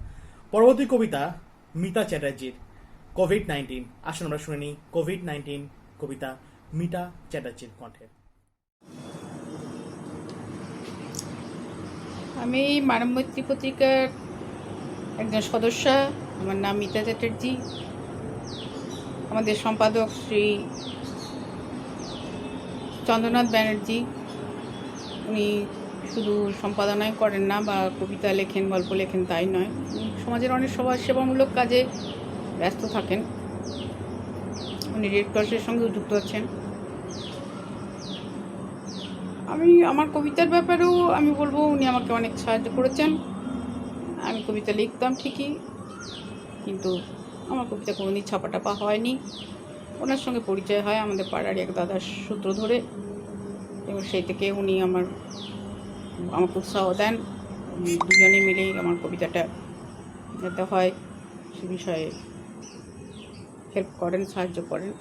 পরবর্তী কবিতা মিতা চ্যাটার্জির, কোভিড-19। আসুন আমরা শুনে নিই কোভিড-19 কবিতা মিতা চ্যাটার্জির কণ্ঠে। আমি মানব মৈত্রী পত্রিকার একজন সদস্য। আমার নাম মিতা চ্যাটার্জি। আমাদের সম্পাদক শ্রী চন্দ্রনাথ ব্যানার্জি, উনি শুধু সম্পাদনাই করেন না বা কবিতা লেখেন, গল্প লেখেন তাই নয়, সমাজের অনেক সেবামূলক কাজে ব্যস্ত থাকেন। উনি রেড ক্রসের সঙ্গেও যুক্ত আছেন। আমি আমার কবিতার ব্যাপারেও আমি বলবো উনি আমাকে অনেক সাহায্য করেছেন। আমি কবিতা লিখতাম ঠিকই, কিন্তু আমার কবিতা কোনোদিন ছাপাটাপা হয়নি। ওনার সঙ্গে পরিচয় হয় আমাদের পাড়ার এক দাদার সূত্র ধরে, এবং সেই থেকে উনি আমাকে উৎসাহ দেন। দুজনে মিলেই আমার কবিতাটা যাতে হয় সে বিষয়ে হেল্প করেন, সাহায্য করেন।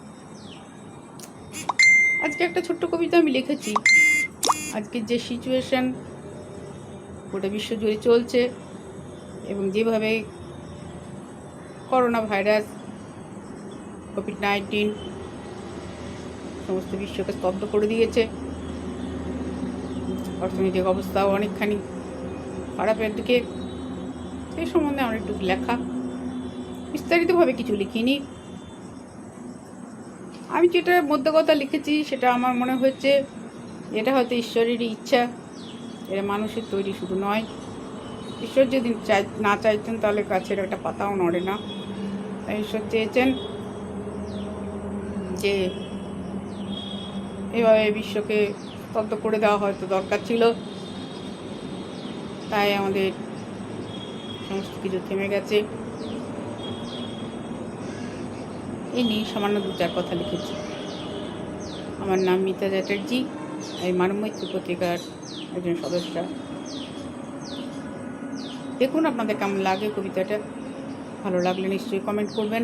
আজকে একটা ছোট্ট কবিতা আমি লিখেছি। আজকের যে সিচুয়েশন গোটা বিশ্ব জুড়ে চলছে, এবং যেভাবে করোনা ভাইরাস কোভিড-19 সমস্ত বিশ্বকে স্তব্ধ করে দিয়েছে, অর্থনৈতিক অবস্থাও অনেকখানি খারাপের দিকে, সেই সম্বন্ধে আমার একটু লেখা। বিস্তারিতভাবে কিছু লিখিনি। আমি যেটা মধ্যে কথা লিখেছি সেটা আমার মনে হচ্ছে এটা হয়তো ঈশ্বরেরই ইচ্ছা। এটা মানুষের তৈরি শুধু নয়। ঈশ্বর যদি না চাইতেন তাহলে গাছের একটা পাতাও নড়ে না। তাই ঈশ্বর চেয়েছেন যে এভাবে বিশ্বকে স্তব্ধ করে দেওয়া হয়তো দরকার ছিল। তাই আমাদের সমস্ত কিছু থেমে গেছে। এই নিয়ে সামান্য দু চার কথা লিখেছি। আমার নাম মিতা চ্যাটার্জি, এই মানব মৈত্রী পত্রিকার একজন সদস্য। দেখুন আপনাদের কেমন লাগে কবিতাটা। ভালো লাগলে নিশ্চয়ই কমেন্ট করবেন,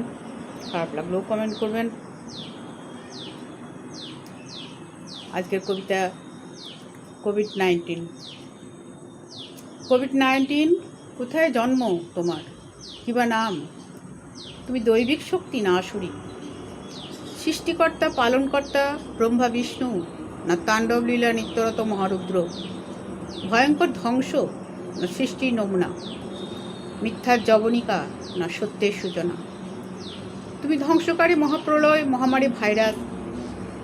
খারাপ লাগলেও কমেন্ট করবেন। আজকের কবিতা কোভিড-19। কোভিড-19, কোথায় জন্ম তোমার, কিবা নাম? তুমি দৈবিক শক্তি না আসুরি? সৃষ্টিকর্তা পালনকর্তা ব্রহ্মা বিষ্ণু, না তাণ্ডব লীলা নিত্যরত মহারুদ্র? ভয়ঙ্কর ধ্বংস না সৃষ্টির নমুনা? মিথ্যার জবনিকা না সত্যের সূচনা? তুমি ধ্বংসকারী মহাপ্রলয়, মহামারী ভাইরাস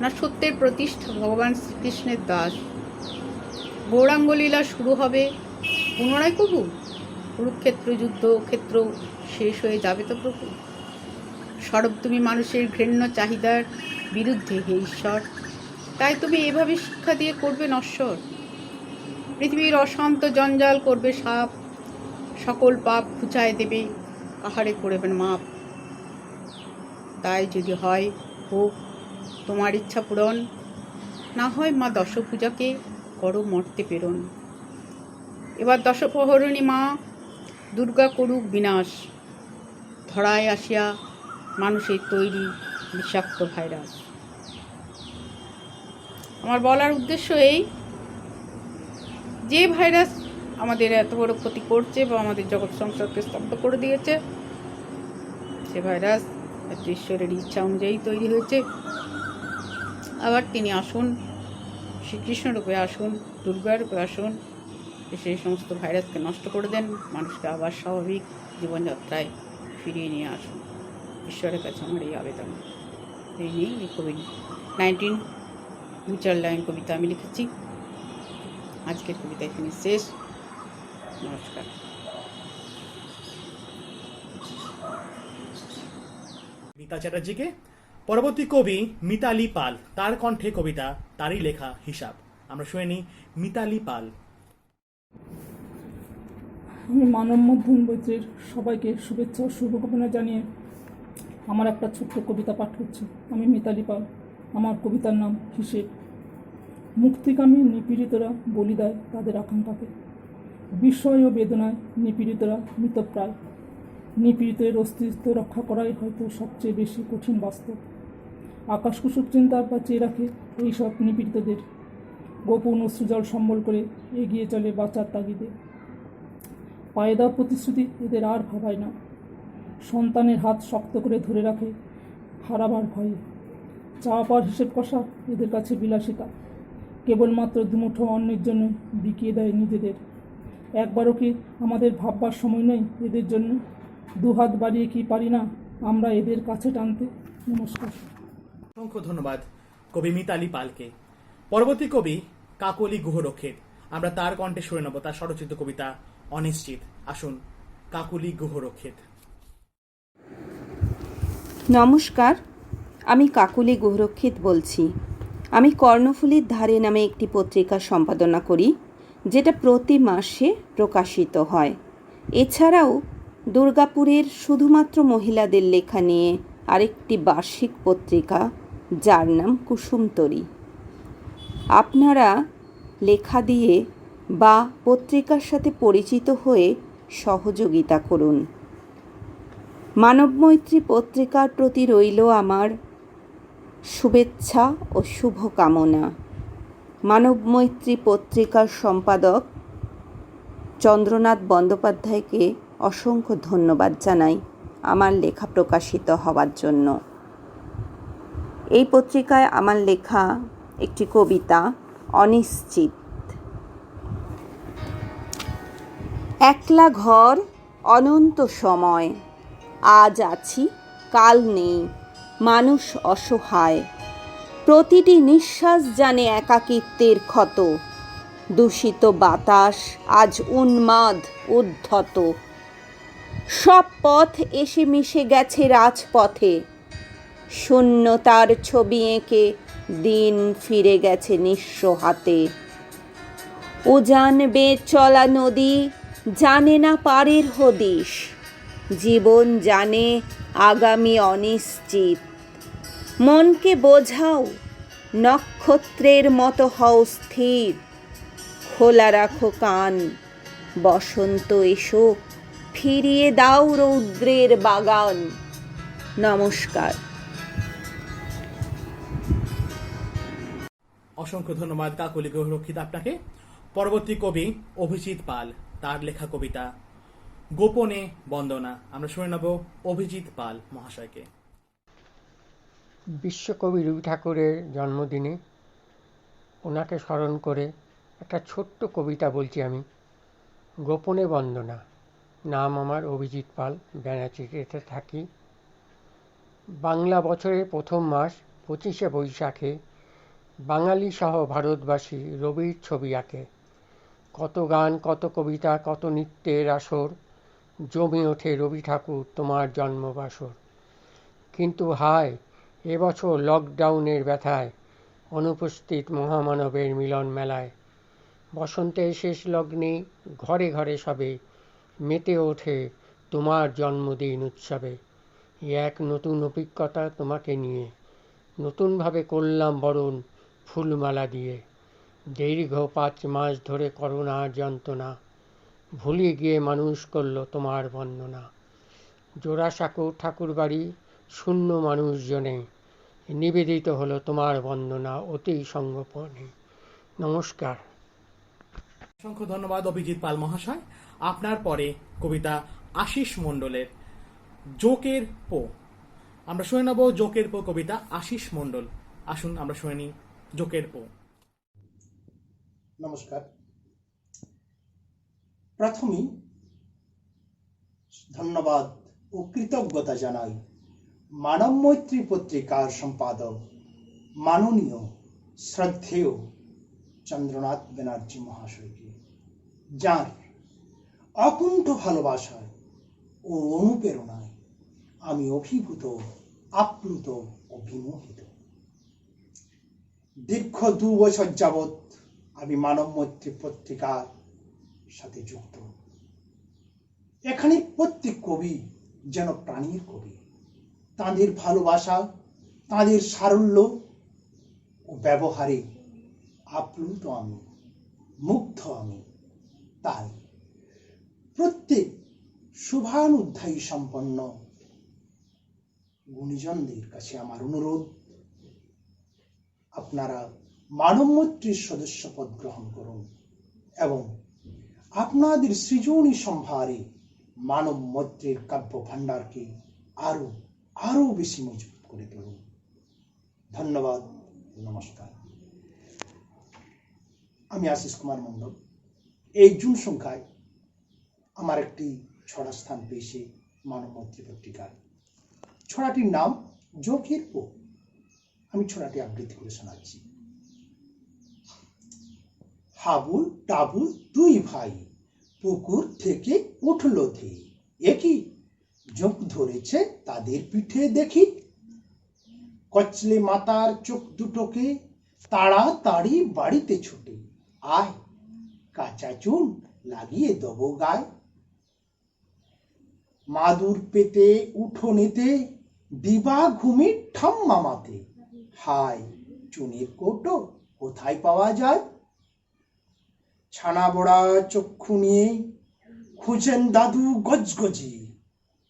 না সত্যের প্রতিষ্ঠা ভগবান শ্রীকৃষ্ণের দাস? গৌরাঙ্গ লীলা শুরু হবে পুনরায় কবু? কুরুক্ষেত্র যুদ্ধক্ষেত্র শেষ হয়ে যাবে তো প্রভু? সরব তুমি মানুষের ঘৃণ্য চাহিদার বিরুদ্ধে হে ঈশ্বর, তাই তুমি এভাবে শিক্ষা দিয়ে করবে নশ্বর। পৃথিবীর অশান্ত জঞ্জাল করবে সাপ, সকল পাপ ঘুচায় দেবে, কাহারে করবেন মাপ। তাই যদি হয় হোক তোমার ইচ্ছা পূরণ, না হয় মা দশপূজাকে করো মর্তে প্রেরণ। এবার দশপ্রহরণী মা দুর্গা করুক বিনাশ, ধরায় আসিয়া মানুষের তৈরি বিষাক্ত ভাইরাস। আমার বলার উদ্দেশ্য এই, যে ভাইরাস আমাদের এত বড় ক্ষতি করছে বা আমাদের জগৎ সংসারকে স্তব্ধ করে দিয়েছে, সে ভাইরাস একটা ঈশ্বরের ইচ্ছা অনুযায়ী তৈরি হয়েছে। আবার তিনি আসুন, শ্রীকৃষ্ণ রূপে আসুন, দুর্গা রূপে আসুন, সেই সমস্ত ভাইরাসকে নষ্ট করে দেন, মানুষকে আবার স্বাভাবিক জীবনযাত্রায় ফিরিয়ে নিয়ে আসুন। ঈশ্বরের কাছে আমার এই আবেদন। এই নিয়েই এই কোভিড-19 ফিউচার লাইন কবিতা আমি লিখেছি। আজকের কবিতা এখানে শেষ। নমস্কার। মিতা চ্যাটার্জিকে। পরবর্তী কবি মিতালি পাল, তার কণ্ঠে কবিতা, তারই লেখা হিসাব। আমরা শুনে নিই মিতালি পাল। আমি মানব মধ্যম বৈত্রের সবাইকে শুভেচ্ছা ও শুভকামনা জানিয়ে আমার একটা ছোট্ট কবিতা পাঠ করছি। আমি মিতালি পাল। আমার কবিতার নাম হিসেব। মুক্তিকামী নিপীড়িতরা বলি দেয় তাদের আকাঙ্ক্ষাকে, বিস্ময় ও বেদনায় নিপীড়িতরা মৃতপ্রায়। নিপীড়িতের অস্তিত্ব রক্ষা করাই হয়তো সবচেয়ে বেশি কঠিন বাস্তব। আকাশকুসুম চিন্তা বা চেয়ে রাখে এইসব নিপীড়িতদের, গোপন অশ্রুজল সম্বল করে এগিয়ে চলে বাঁচার তাগিদে। পায়ে দেওয়া প্রতিশ্রুতি এদের আর ভাবায় না, সন্তানের হাত শক্ত করে ধরে রাখে হারাবার ভয়ে। চাওয়া পাওয়ার হিসেব কষা এদের কাছে বিলাসিতা, কেবলমাত্র দুমুঠো অন্যের জন্য বিকিয়ে দেয় নিজেদের। একবারও কি আমাদের ভাববার সময় নেই এদের জন্য? দুহাত বাড়িয়ে কি পারি না আমরা এদের কাছে টানতে? নমস্কার। অসংখ্য ধন্যবাদ কবি মিতালি পালকে। পরবর্তী কবি কাকলি গুহরক্ষিত। আমরা তার কণ্ঠে শুনে নেব তার স্বরচিত কবিতা অনিশ্চিত। আসুন, কাকলি গুহরক্ষিত। নমস্কার, আমি কাকলি গুহরক্ষিত বলছি। আমি কর্ণফুলীর ধারে নামে একটি পত্রিকা সম্পাদনা করি, যেটা প্রতি মাসে প্রকাশিত হয়। এছাড়াও দুর্গাপুরের শুধুমাত্র মহিলাদের লেখা নিয়ে আরেকটি বার্ষিক পত্রিকা, যার নাম কুসুমতরী। আপনারা লেখা দিয়ে বা পত্রিকার সাথে পরিচিত হয়ে সহযোগিতা করুন। মানবমৈত্রী পত্রিকার প্রতি রইল আমার শুভেচ্ছা ও শুভকামনা। মানবমৈত্রী পত্রিকার সম্পাদক চন্দ্রনাথ বন্দ্যোপাধ্যায়কে অসংখ্য ধন্যবাদ জানাই আমার লেখা প্রকাশিত হওয়ার জন্য। এই পত্রিকায় আমার লেখা একটি কবিতা অনিশ্চিত। একলা ঘর অনন্ত সময়, আজ আছি কাল নেই, মানুষ অসহায়। প্রতিটি নিঃশ্বাস জানে একাকিত্বের ক্ষত, দূষিত বাতাস আজ উন্মাদ উদ্ধত। সব পথ এসে মিশে গেছে রাজপথে, শূন্যতার ছবি এঁকে দিন ফিরে গেছে নিঃস্ব হাতে। উজান বেয়ে চলা নদী জানে না পারের হদিশ, জীবন জানে আগামী অনিশ্চিত। মনকে বোঝাও নক্ষত্রের মতো হও স্থির, খোলা রাখো কান, বসন্ত এসো ফিরিয়ে দাও রৌদ্রের বাগান। নমস্কার। অসংখ্য ধন্যবাদ কাকলি গুহরক্ষিত আপনাকে। পরবর্তী কবি অভিজিৎ পাল, তার লেখা কবিতা গোপনে বন্দনা। আমরা শুনে নেব অভিজিৎ পাল মহাশয়কে। বিশ্বকবি রবি ঠাকুরের জন্মদিনে ওনাকে স্মরণ করে একটা ছোট্ট কবিতা বলছি আমি, গোপনে বন্দনা। নাম আমার অভিজিৎ পাল, ব্যানাচিতে থাকি। বাংলা বছরের প্রথম মাস 25শে বৈশাখে বাঙালি সহ ভারতবাসী রবির ছবি আঁকে। কত গান, কত কবিতা, কত নৃত্যের আসর, জমে ওঠে রবি ঠাকুর তোমার জন্মবাসর। কিন্তু হায়, এবছর লকডাউনের ব্যথায় অনুপস্থিত মহামানবের মিলন মেলায়। বসন্তের শেষ লগ্নে ঘরে ঘরে সবে মেতে ওঠে তোমার জন্মদিন উৎসবে। এক নতুন অভিজ্ঞতা তোমাকে নিয়ে, নতুনভাবে করলাম বরণ ফুলমালা দিয়ে। দীর্ঘ 5 মাস ধরে করোনার যন্ত্রণা, ভুলে গিয়ে মানুষ করল তোমার বন্দনা। জোড়াসাঁকো ঠাকুরবাড়ি শূন্য মানুষজনে, নিবেদিত হলো তোমার বন্দনা অতি সঙ্গোপনে। নমস্কার। অসংখ্য ধন্যবাদ অভিজিৎ পাল মহাশয়। আপনার পরে কবিতা আশিস মণ্ডলের জোকের পো। আমরা শুনে নেব জোকের পো কবিতা আশিস মণ্ডল। আসুন আমরা শুনে নিই জোকের পো। নমস্কার। প্রথমেই ধন্যবাদ ও কৃতজ্ঞতা জানাই মানব মৈত্রী পত্রিকার সম্পাদক মাননীয় শ্রদ্ধেয় চন্দ্রনাথ ব্যানার্জি মহাশয়কে, যার অকুণ্ঠ ভালোবাসায় ও অনুপ্রেরণায় আমি অভিভূত, আপ্লুত ও বিমোহিত। দীর্ঘ 2 বছর যাবৎ আমি মানব মৈত্রী পত্রিকার সাথে যুক্ত। এখানে প্রত্যেক কবি যেন প্রাণীর কবি। তাঁদের ভালোবাসা, তাঁদের সারল্য ও ব্যবহারে আপ্লুত আমি, মুগ্ধ আমি। তাই প্রত্যেক শুভানুধ্যায়ী সম্পন্ন গুণীজনদের কাছে আমার অনুরোধ, আপনারা মানব মৈত্রীর সদস্যপদ গ্রহণ করুন এবং আপনাদের সৃজনী সম্ভারে মানব মৈত্রীর কাব্য ভাণ্ডারকে আরো বেশি মজবুত করে তুলুন। ধন্যবাদ, নমস্কার। আমি আশিস কুমার মণ্ডল। এই জুন সংখ্যায় আমার একটি ছড়া স্থান পেয়েছে মানব মৈত্রী পত্রিকায়। ছড়াটির নাম জোকের পো। আমি ছড়াটি আবৃত্তি করে শোনাচ্ছি। হাবুল টাবুল 2 ভাই পুকুর থেকে উঠল ধেয়ে, একই জোক ধরেছে তাদের পিঠে দেখি। কচলে মাতার চোখ দুটোকে তাড়াতাড়ি বাড়িতে ছুটে, আয় কাঁচা চুন লাগিয়ে দেবো গায়ে। মাদুর পেতে উঠোনেতে দিবা ঘুমি ঠাম্মা মাতে, হায় চুনের কৌটো কোথায় পাওয়া যায়। ছানা বড়া চক্ষু নিয়ে খুঁজেন দাদু গজগজি,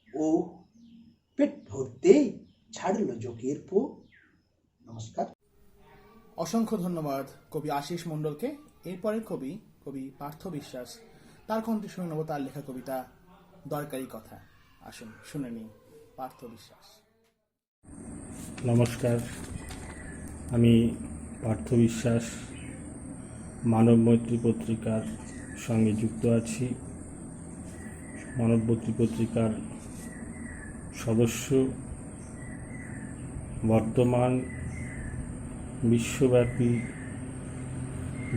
ও পেট ভরতে ছাড়লো জোকের পো। নমস্কার। অসংখ্য ধন্যবাদ কবি আশিস মণ্ডলকে। এরপরের কবি পার্থ বিশ্বাস। তার কণ্ঠে শুনে নেব তার লেখা কবিতা দরকারি কথা। আসুন শুনে নিই পার্থ বিশ্বাস। নমস্কার, আমি পার্থ বিশ্বাস মানব মৈত্রী পত্রিকার সঙ্গে যুক্ত আছি। মানব মৈত্রী পত্রিকার সদস্য। বর্তমান বিশ্বব্যাপী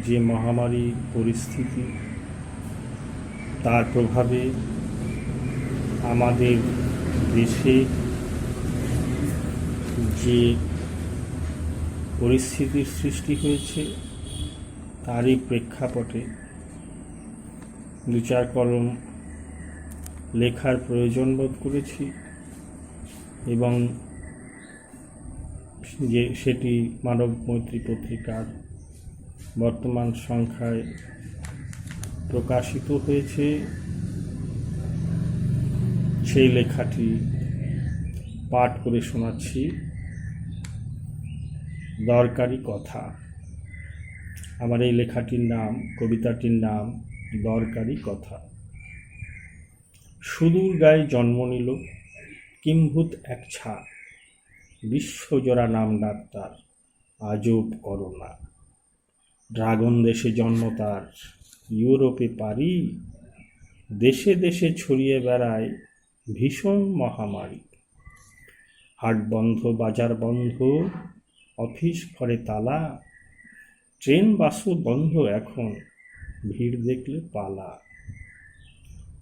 যে মহামারী পরিস্থিতি, তার প্রভাবে আমাদের দেশে যে পরিস্থিতির সৃষ্টি হয়েছে, তারই প্রেক্ষাপটে 2-4 কলম লেখার প্রয়োজন বোধ করেছি এবং সেটি মানব মৈত্রী পত্রিকার বর্তমান সংখ্যায় প্রকাশিত হয়েছে। সেই লেখাটি পাঠ করে শোনাচ্ছি। দরকারি কথা। আমার এই লেখাটির নাম, কবিতাটির নাম দরকারি কথা। সুদূর গায়ে জন্ম নিল কিম্ভূত এক ছাপ, বিশ্বজোড়া নাম ডাক্তার, আজব করোনা। ড্রাগন দেশে জন্ম তার, ইউরোপে পারি, দেশে দেশে ছড়িয়ে বেড়ায় ভীষণ মহামারী। হাট বন্ধ, বাজার বন্ধ, অফিস ঘরে তালা, ট্রেন বাসও বন্ধ এখন, ভিড় দেখলে পালা।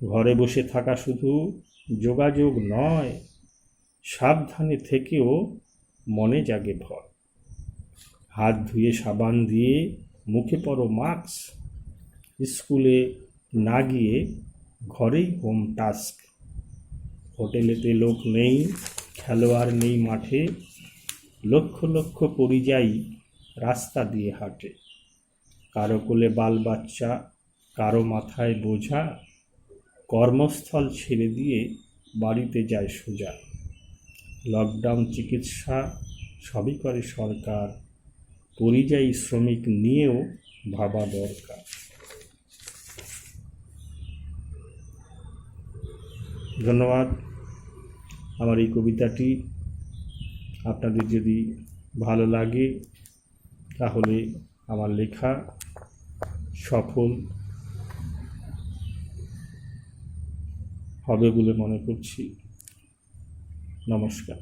ঘরে বসে থাকা শুধু যোগাযোগ নয়, সাবধানে থেকেও মনে জাগে ভয়। হাত ধুয়ে সাবান দিয়ে মুখে পরো মাস্ক, স্কুলে না গিয়ে ঘরেই হোম টাস্ক। হোটেলেতে লোক নেই, খেলোয়াড় নেই মাঠে, লক্ষ লক্ষ পরিযায়ী রাস্তা দিয়ে হাঁটে। কারো কোলে বাল বাচ্চা, কারো মাথায় বোঝা, কর্মস্থল ছেড়ে দিয়ে বাড়িতে যায় সোজা। লকডাউন চিকিৎসা সবই করে সরকার, পরিযায়ী শ্রমিক নিয়েও ভাবা দরকার। ধন্যবাদ। আমার এই কবিতাটি আপনাদের যদি ভালো লাগে তাহলে আমার লেখা সফল হবে বলে মনে করছি। নমস্কার।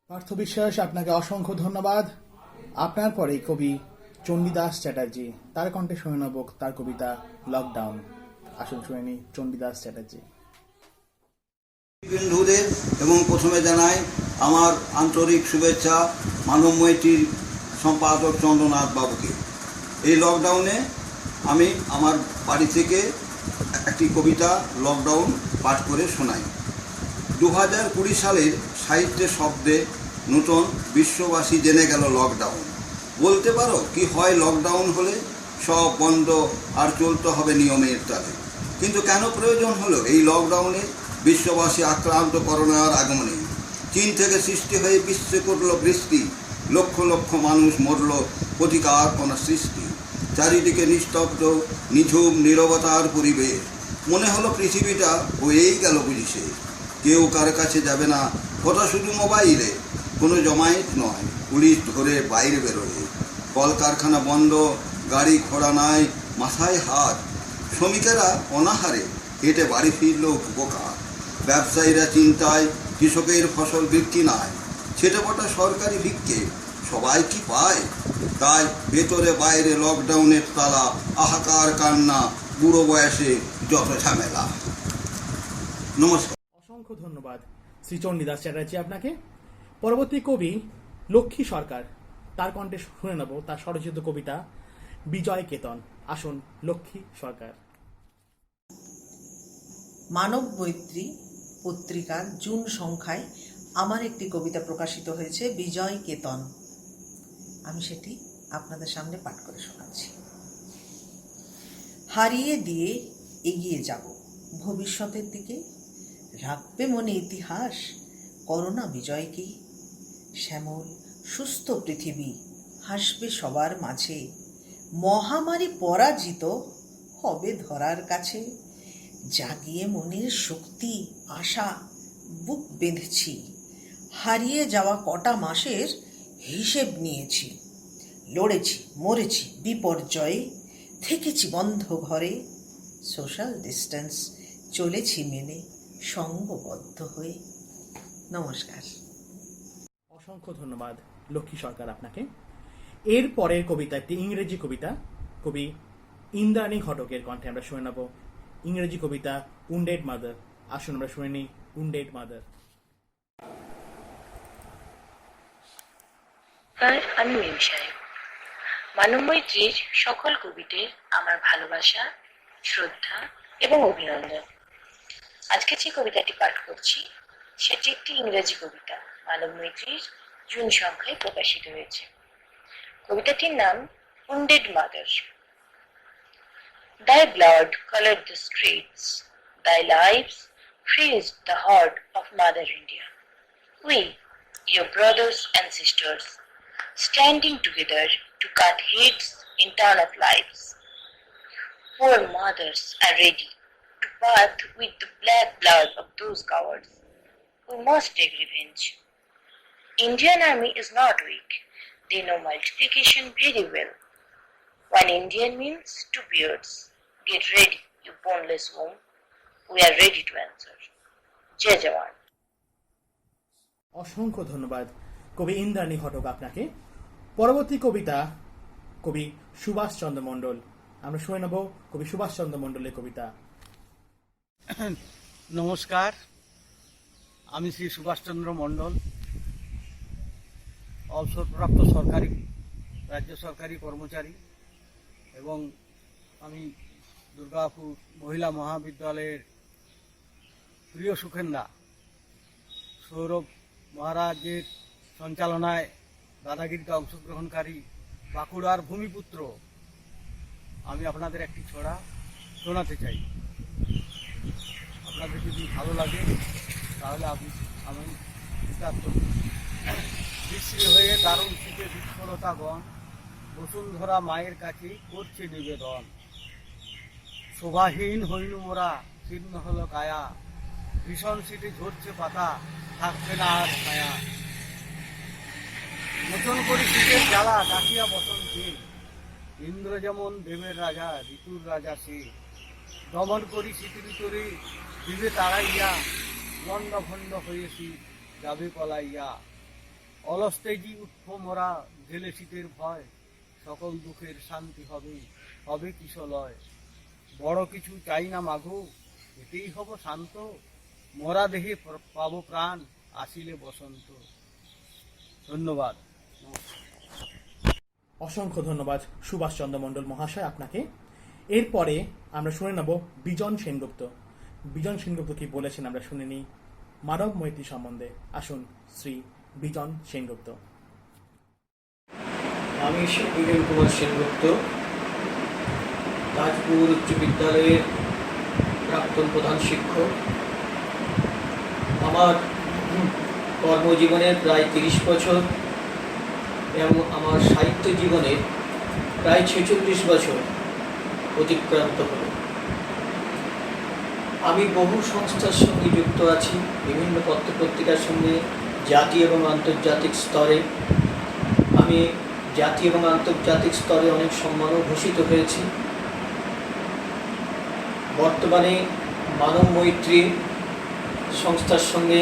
পার্থ বিশ্বাস, আপনাকে অসংখ্য ধন্যবাদ। আপনার পরে কবি চণ্ডীদাস চ্যাটার্জি, তার কণ্ঠে শুনে নেব তার কবিতা লকডাউন। আসুন শুনে নি চণ্ডীদাস চ্যাটার্জি। বন্ধুদের এবং প্রথমে জানাই আমার আন্তরিক শুভেচ্ছা মানব মৈত্রীর সম্পাদক চন্দ্রনাথ বাবুকে। এই লকডাউনে আমি আমার বাড়ি থেকে একটি কবিতা লকডাউন পাঠ করে শোনাই। 2020 সালের সাহিত্যের শব্দে নূতন বিশ্ববাসী জেনে গেল লকডাউন। বলতে পারো কি হয় লকডাউন হলে? সব বন্ধ আর চলতে হবে নিয়মের তালে। কিন্তু কেন প্রয়োজন হলো এই লকডাউনে? বিশ্ববাসী আক্রান্ত করোনার আগমনে চীন থেকে সৃষ্টি হয়ে বিশ্বে করল বৃষ্টি, লক্ষ লক্ষ মানুষ মরল প্রতিকার কোন সৃষ্টি। চারিদিকে নিস্তব্ধ নিঝুম নীরবতার পরিবেশ, মনে হলো পৃথিবীটা হয়েই গেল বুঝি শেষ। কেউ কার কাছে যাবে না, কথা শুধু মোবাইলে, কোনো জমায়েত নয়, পুলিশ ধরে বাইরে বেরোয়। কলকারখানা বন্ধ, গাড়ি ঘোড়া নাই, মাথায় হাত। শ্রমিকেরা অনাহারে হেঁটে বাড়ি ফিরল উপকার। ব্যবসায়ীরা চিন্তায়, কৃষকের ফসল বিক্রি নাই। ছেটেপটা সরকারি ভিক্ষে সবাই কি পায়? তাই ভেতরে বাইরে লকডাউনের তালা, হাহাকার কান্না, বুড়ো বয়সে যত ঝামেলা। নমস্কার। অসংখ্য ধন্যবাদ শ্রী চণ্ডীদাস চ্যাটার্জি আপনাকে। পরবর্তী কবি লক্ষ্মী সরকার, তার কণ্ঠে শুনে নেব তার স্বরচিত কবিতা বিজয় কেতন। আসুন লক্ষ্মী সরকার। মানব মৈত্রী পত্রিকার জুন সংখ্যায় আমার একটি কবিতা প্রকাশিত হয়েছে, বিজয় কেতন। আমি সেটি আপনাদের সামনে পাঠ করে শোনাচ্ছি। হারিয়ে দিয়ে এগিয়ে যাব ভবিষ্যতের দিকে, রাখবে মনে ইতিহাস করোনা বিজয়কে। শ্যামল সুস্থ পৃথিবী হাসবে সবার মাঝে, মহামারী পরাজিত হবে ধরার কাছে। জাগিয়ে মনের শক্তি আশা বুক বেঁধেছি, হারিয়ে যাওয়া কটা মাসের হিসেব নিয়েছি। লড়েছি মরেছি বিপর্যয়ে, থেকেছি বন্ধ ঘরে, সোশ্যাল ডিস্টেন্স চলেছি মেনে সঙ্গবদ্ধ হয়ে। নমস্কার। অসংখ্য ধন্যবাদ লক্ষ্মী সরকার আপনাকে। এর পরের কবিতা একটি ইংরেজি কবিতা, কবি ইন্দ্রাণী ঘটকের কণ্ঠে আমরা শুনে নেব ইংরেজি কবিতা উন্ডেড মাদার। আসুন আমরা শুনে নিই উন্ডেড মাদার। আমি মিম সাহেব। মানব মৈত্রীর সকল কবিদের আমার ভালোবাসা, শ্রদ্ধা এবং অভিনন্দন। আজকে যে কবিতাটি পাঠ করছি সেটি একটি ইংরেজি কবিতা, মানব মৈত্রীর জুন সংখ্যায় প্রকাশিত হয়েছে। কবিতাটির নাম wounded mother. Thy blood colored the streets, thy lives freezed the heart of Mother India. We, your brothers and sisters, standing together to cut heads in turn of lives. Poor mothers are ready to bath with the black blood of those cowards who must take revenge. Indian army is not weak. They know multiplication very well. 1 Indian means 2 beards. Get ready you boneless womb. We are ready to answer. Jai Jawan. অসংখ্য ধন্যবাদ কবি ইন্দ্রাণী ঘটক আপনাকে। পরবর্তী কবিতা কবি সুভাষচন্দ্র মণ্ডল। আমরা শুনে নেব কবি সুভাষচন্দ্র মণ্ডলের কবিতা। নমস্কার, আমি শ্রী সুভাষচন্দ্র মণ্ডল, অবসরপ্রাপ্ত রাজ্য সরকারি কর্মচারী এবং আমি দুর্গাপুর মহিলা মহাবিদ্যালয়ের প্রিয় সুখেন্দা সৌরভ মহারাজের সঞ্চালনায় দাদাগিরিতে অংশগ্রহণকারী বাঁকুড়ার ভূমিপুত্র আমি আপনাদের একটি ছড়া শোনাতে চাই। আপনাদের যদি ভালো লাগে তাহলে আমি বিশ্রী হয়ে দারুণ শীতে বিস্ফোরতাগণ বসুন্ধরা মায়ের কাছে করছে নিবেদন। শোভাহীন হইনু মোরা, শীর্ণ হলো কায়া, ভীষণ শীতে ঝরছে পাতা, থাকবে না আর ছায়া। মোচন করি শীতের জ্বালা, ডাকিয়া বসন্তে, ইন্দ্র যেমন দেবের রাজা, ঋতুর রাজা সে। দমন করি শীতের ভিতরে, দিবে তাড়াইয়া, লন্ড ভণ্ড হয়েছি যাবে পলাইয়া। অলস তেজি উৎফ মোরা, ঢেলে শীতের ভয়, সকল দুঃখের শান্তি হবে, হবে কিশলয়। বড় কিছু চাই না মাগো, এতেই হব শান্ত, মরা দেহে পাবো প্রাণ, আসিলে বসন্ত। ধন্যবাদ। অসংখ্য ধন্যবাদ সুভাষচন্দ্র মণ্ডল মহাশয় আপনাকে। এরপরে আমরা শুনে নেব বিজন সেনগুপ্ত। বিজন সেনগুপ্ত কি বলেছেন আমরা শুনে নিই মানব মৈত্রী সম্বন্ধে। আসুন শ্রী বিজন সেনগুপ্ত। আমি শ্রী বিজন কুমার সেনগুপ্ত, তাজপুর উচ্চ বিদ্যালয়ের প্রাক্তন প্রধান শিক্ষক। আমার কর্মজীবনের প্রায় 30 বছর এবং আমার সাহিত্য জীবনের প্রায় 46 বছর অতিক্রান্ত হল। আমি বহু সংস্থার সঙ্গে যুক্ত আছি, বিভিন্ন পত্রপত্রিকার সঙ্গে জাতীয় এবং আন্তর্জাতিক স্তরে। আমি জাতীয় এবং আন্তর্জাতিক স্তরে অনেক সম্মানও ভূষিত হয়েছি। বর্তমানে মানব মৈত্রী সংস্থার সঙ্গে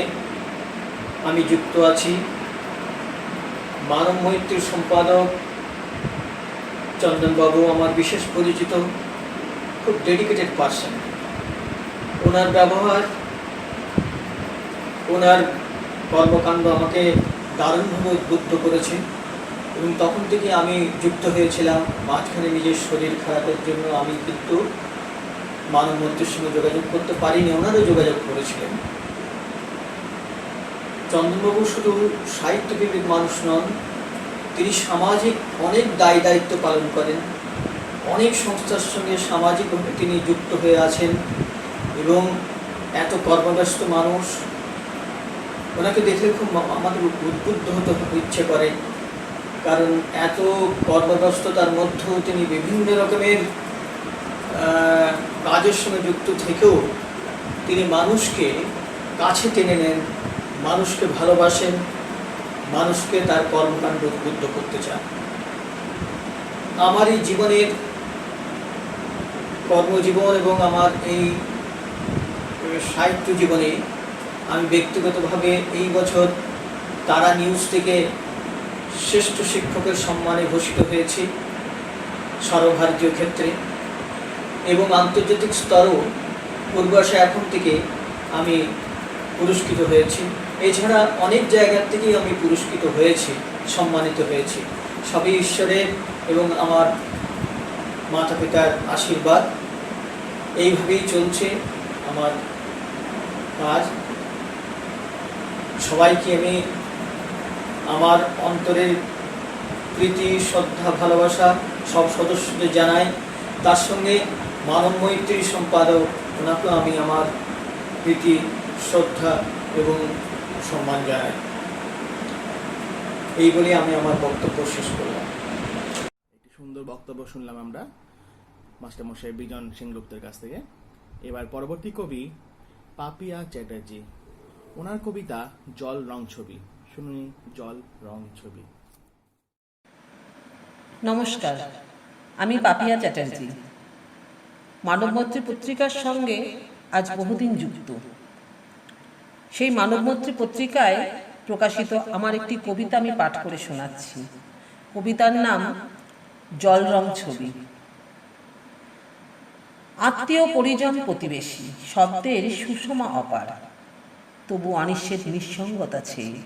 আমি যুক্ত আছি। মানব মৈত্রীর সম্পাদক চন্দনবাবু আমার বিশেষ পরিচিত, খুব ডেডিকেটেড পার্সন। ওনার ব্যবহার, ওনার কর্মকাণ্ড আমাকে দারুণভাবে উদ্বুদ্ধ করেছে এবং তখন থেকে আমি যুক্ত হয়েছিলাম। মাঝখানে নিজের শরীর খারাপের জন্য আমি কিন্তু মানব মৈত্রীর সঙ্গে যোগাযোগ করতে পারিনি, ওনারও যোগাযোগ করেছিলেন। চন্দনবাবু শুধু সাহিত্যবিদ মানুষ নন, তিনি সামাজিক অনেক দায় দায়িত্ব পালন করেন, অনেক সংস্থার সঙ্গে সামাজিকভাবে তিনি যুক্ত হয়ে আছেন এবং এত কর্মব্যস্ত মানুষ, ওনাকে দেখলে খুব আমাদের উদ্বুদ্ধ হতে ইচ্ছে করে, কারণ এত কর্মব্যস্ততার মধ্যেও তিনি বিভিন্ন রকমের কাজের সঙ্গে যুক্ত থেকেও তিনি মানুষকে কাছে টেনে নেন, মানুষকে ভালোবাসেন, মানুষকে তার কর্মকাণ্ড উদ্বুদ্ধ করতে চান। আমার এই জীবনের কর্মজীবন এবং আমার এই সাহিত্য জীবনে আমি ব্যক্তিগতভাবে এই বছর তারা নিউজ থেকে শ্রেষ্ঠ শিক্ষকের সম্মানে ভূষিত হয়েছি সর্বভারতীয় ক্ষেত্রে, এবং আন্তর্জাতিক স্তরেও পূর্বাশে এখন থেকে আমি পুরস্কৃত হয়েছি। এছাড়া অনেক জায়গার থেকেই আমি পুরস্কৃত হয়েছি, সম্মানিত হয়েছি। সবই ঈশ্বরের এবং আমার মাতা পিতার আশীর্বাদ। এইভাবেই চলছে আমার কাজ। সবাইকে আমি আমার অন্তরের প্রীতি, শ্রদ্ধা, ভালোবাসা সব সদস্যদের জানাই। তার সঙ্গে মানব মৈত্রীর সম্পাদক ওনাকেও আমি আমার প্রীতি, শ্রদ্ধা এবং সম্মান জানাই। এই বলে আমি আমার বক্তব্য শেষ করলাম। একটি সুন্দর বক্তব্য শুনলাম আমরা মাস্টারমশাই বিজন সেনগুপ্তের কাছ থেকে। এবার পরবর্তী কবি পাপিয়া চ্যাটার্জি, ওনার কবিতা জল রং ছবি। শুনুন জল রং ছবি। নমস্কার, আমি পাপিয়া চ্যাটার্জি। মানবমৈত্রী পত্রিকার সঙ্গে আজ বহুদিন যুক্ত। সেই মানবমৈত্রী পত্রিকায় প্রকাশিত আমার একটি কবিতা আমি পাঠ করে শোনাচ্ছি। কবিতার নাম জল রং ছবি। আত্মীয় পরিজন প্রতিবেশী শব্দের সুষমা অপার, তবু অনিশ্চিত নিঃসঙ্গতা ছেয়ে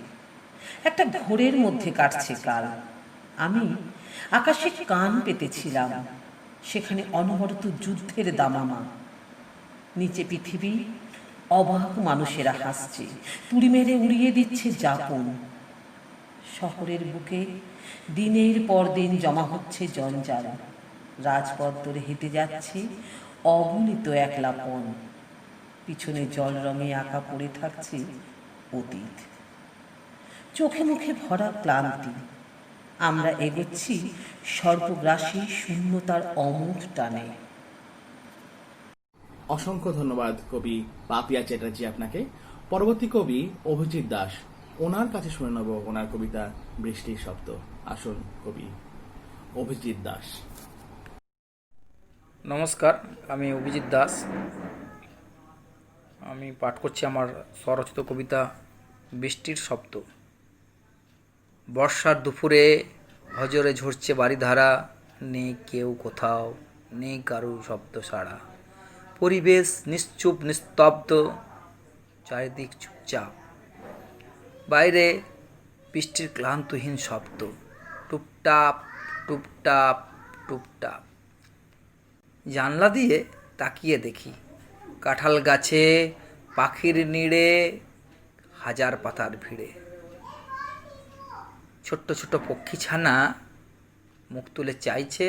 একটা ঘোরের মধ্যে কাটছে কাল। আমি আকাশে কান পেতেছিলাম, সেখানে অনবরত যুদ্ধের দামামা। নিচে পৃথিবী, অবাক মানুষেরা হাসছে, তুড়ি মেরে উড়িয়ে দিচ্ছে যাপন। শহরের বুকে দিনের পর দিন জমা হচ্ছে জঞ্জাল, রাজপথ ধরে হেঁটে যাচ্ছে অগণিত একলাপন। পিছনে জল রঙে আঁকা পড়ে থাকছে অতীত, চোখে মুখে ভরা ক্লান্তি। আমরা এগোচ্ছি সর্বগ্রাসী শূন্যতার অমোঘ টানে। অসংখ্য ধন্যবাদ কবি পাপিয়া চ্যাটার্জি আপনাকে। পরবর্তী কবি অভিজিৎ দাস, ওনার কাছে শুনে নেব ওনার কবিতা বৃষ্টির শব্দ। আসুন কবি অভিজিৎ দাস। নমস্কার, আমি অভিজিৎ দাস। আমি পাঠ করছি আমার স্বরচিত কবিতা বৃষ্টির শব্দ। বর্ষার দুপুরে হজরে ঝরছে বাড়িধারা, নেই কেউ কোথাও, নেই কারু শব্দ ছাড়া। পরিবেশ নিশ্চুপ নিস্তব্ধ, চারিদিক চুপচাপ। বাইরে বৃষ্টির ক্লান্তহীন শব্দ, টুপটাপ টুপটাপ টুপটাপ। জানলা দিয়ে তাকিয়ে দেখি কাঁঠাল গাছে পাখির নিড়ে, হাজার পাতার ভিড়ে। ছোট্ট ছোট্ট পক্ষী ছানা মুখ তুলে চাইছে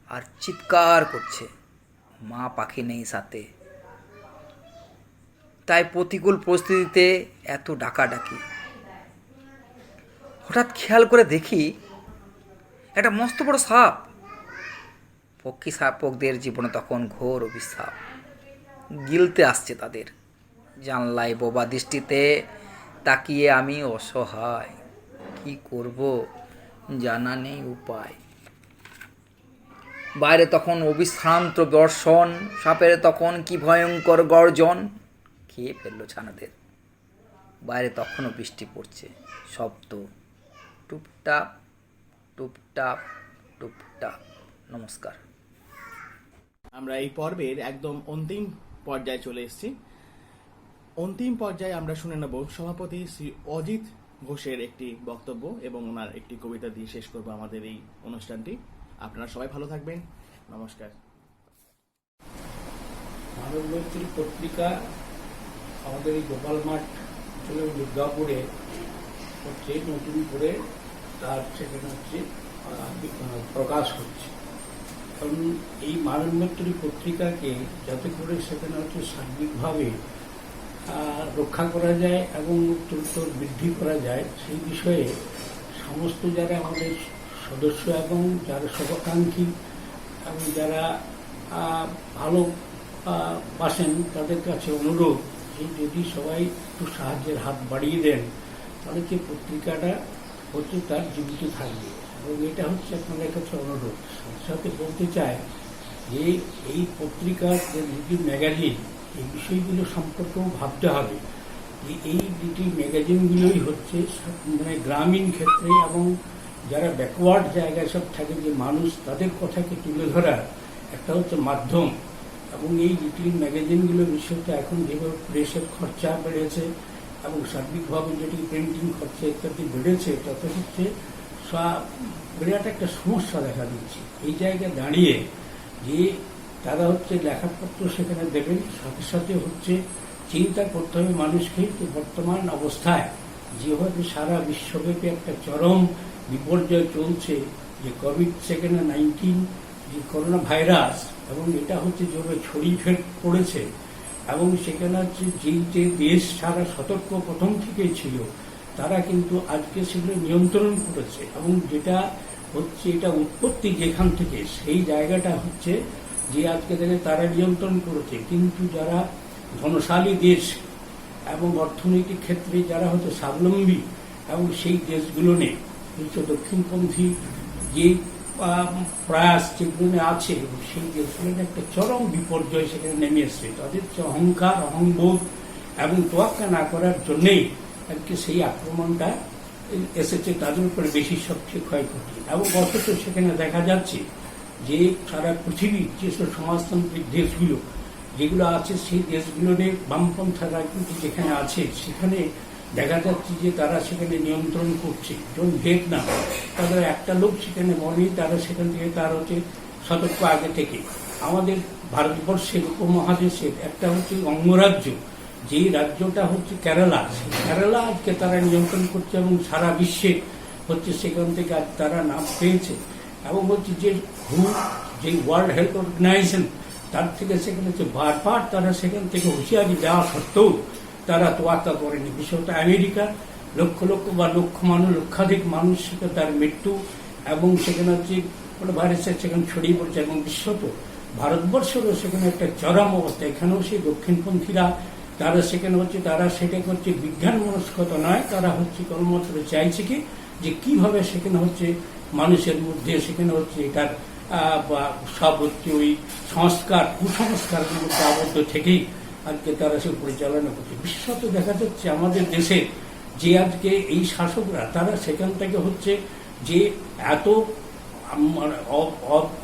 আর চিৎকার করছে, মা পাখি নেই সাথে। তাই প্রতিকূল পরিস্থিতিতে এত ডাকাডাকি। হঠাৎ খেয়াল করে দেখি একটা মস্ত বড় সাপ। পক্ষী শাবকদের জীবনে তখন ঘোর অভিশাপ, গিলতে আসছে তাদের। জানলায় বোবা দৃষ্টিতে তাকিয়ে আমি অসহায়, কি করব জানা নেই উপায়। বাইরে তখন অবিশ্রান্ত বর্ষণ, সাপের তখন কি ভয়ঙ্কর গর্জন, খেয়ে ফেললো ছানাদের। বাইরে তখনও বৃষ্টি পড়ছে, শব্দ টুপটাপ টুপটাপ টুপটাপ। নমস্কার। আমরা এই পর্বের একদম অন্তিম পর্যায়ে চলে এসেছি। অন্তিম পর্যায়ে আমরা শুনে নেব সভাপতি শ্রী অজিত ঘোষের একটি বক্তব্য এবং ওনার একটি কবিতা দিয়ে শেষ করব আমাদের এই অনুষ্ঠানটি। আপনারা সবাই ভালো থাকবেন। নমস্কার। মানবমৈত্রী পত্রিকা আমাদের এই গোপাল মাঠ অঞ্চলের দুর্গাপুরে হচ্ছে নতুন করে তার সেখানে হচ্ছে প্রকাশ হচ্ছে। কারণ এই মানবমৈত্রী পত্রিকাকে যাতে করে সেখানে হচ্ছে সার্বিকভাবে রক্ষা করা যায় এবং উত্তরোত্তর বৃদ্ধি করা যায়, সেই বিষয়ে সমস্ত যারা আমাদের সদস্য এবং যারা শুভাকাঙ্ক্ষী এবং যারা ভালো বাসেন তাদের কাছে অনুরোধ, যদি সবাই একটু সাহায্যের হাত বাড়িয়ে দেন তাহলে যে পত্রিকাটা হচ্ছে তার জীবিত থাকবে। এবং এটা হচ্ছে আপনাদের কাছে অনুরোধ। সাথে সাথে বলতে চাই যে এই পত্রিকার যে লিটিল ম্যাগাজিন, এই বিষয়গুলো সম্পর্কেও ভাবতে হবে যে এই লিটিল ম্যাগাজিনগুলোই হচ্ছে মানে গ্রামীণ ক্ষেত্রে এবং যারা ব্যাকওয়ার্ড জায়গায় সব থাকে যে মানুষ, তাদের কথাকে তুলে ধরার একটা হচ্ছে মাধ্যম। এবং এই লিটিল ম্যাগাজিনগুলোর বিষয়টা এখন যেভাবে প্রেসের খরচা বেড়েছে এবং সার্বিকভাবে যেটি প্রিন্টিং খরচা ইত্যাদি বেড়েছে, তাতে হচ্ছে বিরাট একটা সমস্যা দেখা দিচ্ছে। এই জায়গায় দাঁড়িয়ে যে তারা হচ্ছে লেখাপত্র সেখানে দেবেন, সাথে সাথে হচ্ছে চিন্তা করতে হবে মানুষকে যে বর্তমান অবস্থায় যেভাবে সারা বিশ্বব্যাপী একটা চরম বিপর্যয় চলছে, যে কোভিড-19 যে করোনা ভাইরাস, এবং এটা হচ্ছে যেভাবে ছড়িয়ে পড়েছে এবং সেখানে হচ্ছে যে দেশ সারা সতর্ক প্রথম থেকেই ছিল, তারা কিন্তু আজকে সেগুলো নিয়ন্ত্রণ করেছে। এবং যেটা হচ্ছে এটা উৎপত্তি যেখান থেকে, সেই জায়গাটা হচ্ছে যে আজকে থেকে তারা নিয়ন্ত্রণ করেছে। কিন্তু যারা ধনশালী দেশ এবং অর্থনৈতিক ক্ষেত্রে যারা হচ্ছে স্বাবলম্বী এবং সেই দেশগুলো নেই হচ্ছে দক্ষিণপন্থী যে প্রয়াস যেগুলো আছে, সেই দেশগুলো একটা চরম বিপর্যয় সেখানে নেমে এসছে। তাদের যে অহংকার, অহংবোধ এবং তোয়াক্কা না করার জন্যেই আর কি সেই আক্রমণটা এসেছে তাদের উপরে বেশি সবচেয়ে ক্ষয়ক্ষতি। এবং অথচ সেখানে দেখা যাচ্ছে যে সারা পৃথিবীর যেসব সমাজতান্ত্রিক দেশগুলো যেগুলো আছে, সেই দেশগুলোর বামপন্থা রাজনীতি যেখানে আছে, সেখানে দেখা যাচ্ছে যে তারা সেখানে নিয়ন্ত্রণ করছে। যেমন ভিয়েতনাম, তাদের একটা লোক সেখানে বলে, তারা সেখান থেকে তার হচ্ছে সতর্ক আগে থেকে। আমাদের ভারতবর্ষের উপমহাদেশের একটা হচ্ছে অঙ্গরাজ্য, যে রাজ্যটা হচ্ছে কেরালা, সেই কেরালা আজকে তারা নিয়ন্ত্রণ করছে এবং সারা বিশ্বে হচ্ছে সেখান থেকে আজ তারা নাম পেয়েছে। এবং হচ্ছে যে যে ওয়ার্ল্ড হেলথ অর্গানাইজেশন, তার থেকে সেখানে হচ্ছে বারবার তারা সেখান থেকে হুঁশিয়ারি দেওয়া সত্ত্বেও তারা তোয়াক্কা করেনি। বিশেষত আমেরিকা লক্ষ লক্ষ বা লক্ষাধিক মানুষ সেখানে তার মৃত্যু এবং সেখানে হচ্ছে ভাইরাসের সেখানে ছড়িয়ে পড়ছে। এবং বিশ্বত ভারতবর্ষেরও সেখানে একটা চরম অবস্থা। এখানেও সেই দক্ষিণপন্থীরা তারা সেখানে হচ্ছে তারা সেটা হচ্ছে বিজ্ঞান মনস্কতা নয়, তারা হচ্ছে কর্মমাত্র চাইছে কি যে কিভাবে সেখানে হচ্ছে মানুষের মধ্যে সেখানে হচ্ছে এটার সব হচ্ছে ওই সংস্কার কুসংস্কারের মধ্যে আবদ্ধ থেকেই আজকে তারা সে পরিচালনা করছে। বিশ্বত দেখা যাচ্ছে আমাদের দেশে যে আজকে এই শাসকরা তারা সেখান থেকে হচ্ছে যে এত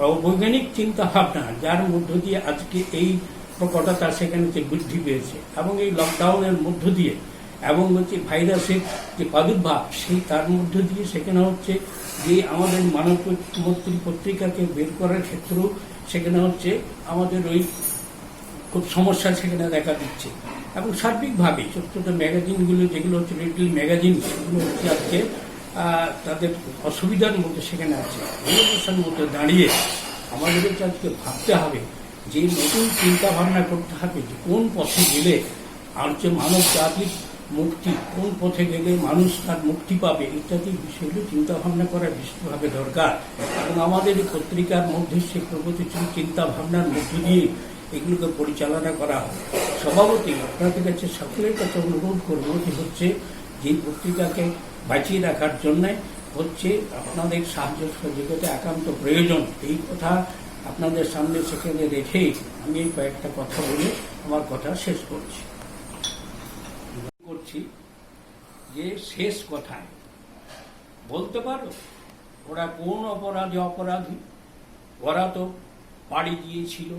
অবৈজ্ঞানিক চিন্তা ভাবনা, যার মধ্য দিয়ে আজকে এই প্রকটতা সেখানে বৃদ্ধি পেয়েছে। এবং এই লকডাউনের মধ্য দিয়ে এবং হচ্ছে ভাইরাসের যে প্রাদুর্ভাব, সেই তার মধ্য দিয়ে সেখানে হচ্ছে যে আমাদের মানবমৈত্রী পত্রিকাকে বের করার ক্ষেত্রেও সেখানে হচ্ছে আমাদের ওই খুব সমস্যা সেখানে দেখা দিচ্ছে। এবং সার্বিকভাবে ছোট ছোট ম্যাগাজিনগুলো যেগুলো হচ্ছে লিটল ম্যাগাজিন, সেগুলো হচ্ছে আজকে তাদের অসুবিধার মধ্যে সেখানে আছে। এই অবস্থার মধ্যে দাঁড়িয়ে আমাদেরকে আজকে ভাবতে হবে যে নতুন চিন্তা ভাবনা করতে হবে যে কোন পথে গেলে আর যে মানব জাতির মুক্তি, কোন পথে গেলে মানুষ তার মুক্তি পাবে ইত্যাদি বিষয়গুলো চিন্তা ভাবনা করা বিশেষভাবে দরকার। এবং আমাদের পত্রিকার মধ্যে সে প্রগতিশীল চিন্তা ভাবনার মধ্য দিয়ে এগুলোকে পরিচালনা করা হয়। সভাপতি আপনাদের কাছে সকলের কাছে অনুরোধ করবো যে হচ্ছে যে পত্রিকাকে বাঁচিয়ে রাখার জন্য হচ্ছে আপনাদের সাহায্য সহযোগিতা একান্ত প্রয়োজন। এই কথা আপনাদের সামনে সেখানে রেখে আমি কয়েকটা কথা বলে আমার কথা শেষ করছি। যে শেষ কথায় বলতে পারো ওরা কোন অপরাধে অপরাধী? ওরা তো পাড়ি দিয়েছিল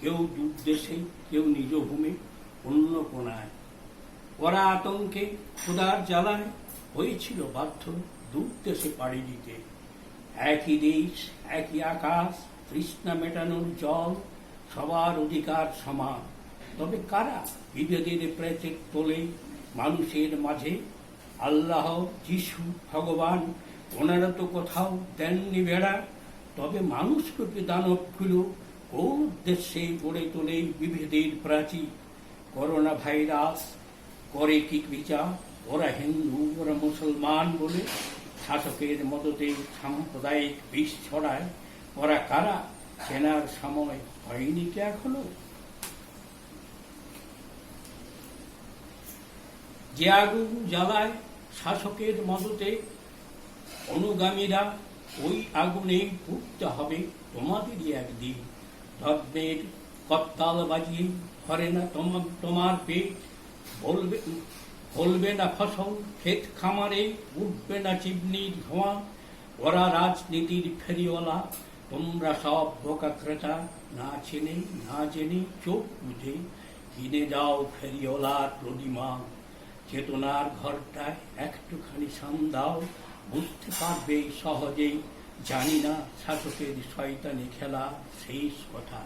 কেউ দূর দেশে, কেউ নিজ ভূমে, অন্য কোনায়। ওরা আতঙ্কে ক্ষুধার জ্বালায় হয়েছিল বাধ্য দূর দেশে পাড়ি দিতে। একই দেশ, একই আকাশ, তৃষ্ণা মেটানোর জল, সবার অধিকার সমান। তবে কারা বিভেদের প্রেতের তোলে মানুষের মাঝে? আল্লাহ, যিশু, ভগবান, ওনারা তো কোথাও দেননি বেড়া। তবে মানুষরূপী দানবগুলো কোন উদ্দেশ্যে গড়ে তোলে বিভেদের প্রাচীর? করোনা ভাইরাস করে কি বিচার? ওরা হিন্দু, ওরা মুসলমান বলে শাসকের মদতে সাম্প্রদায়িক বিষ ছড়ায়। ওরা কারা চেনার সময় হয়নি কি এখনো? যে আগুন জ্বালায় শাসকের মদতে অনুগামীরা, ওই আগুনেই পুড়তে হবে তোমাদেরই একদিন। ধর্মের করতাল বাজিয়ে ধরে না তোমার পেট, ফলবে না ফসল ক্ষেত খামারে, উঠবে না চিমনির ধোঁয়া। ওরা রাজনীতির ফেরিওয়ালা, তোমরা সব বোকা ক্রেতা। না চেনে না জেনে চোখ বুঝে কিনে যাও ফেরিওয়ালার প্রতিমা। চেতনার ঘরটায় একটুখানি শান দাও, বুঝতে পারবে সহজেই। জানি না শাসকের শয়তানি খেলা শেষ কথা।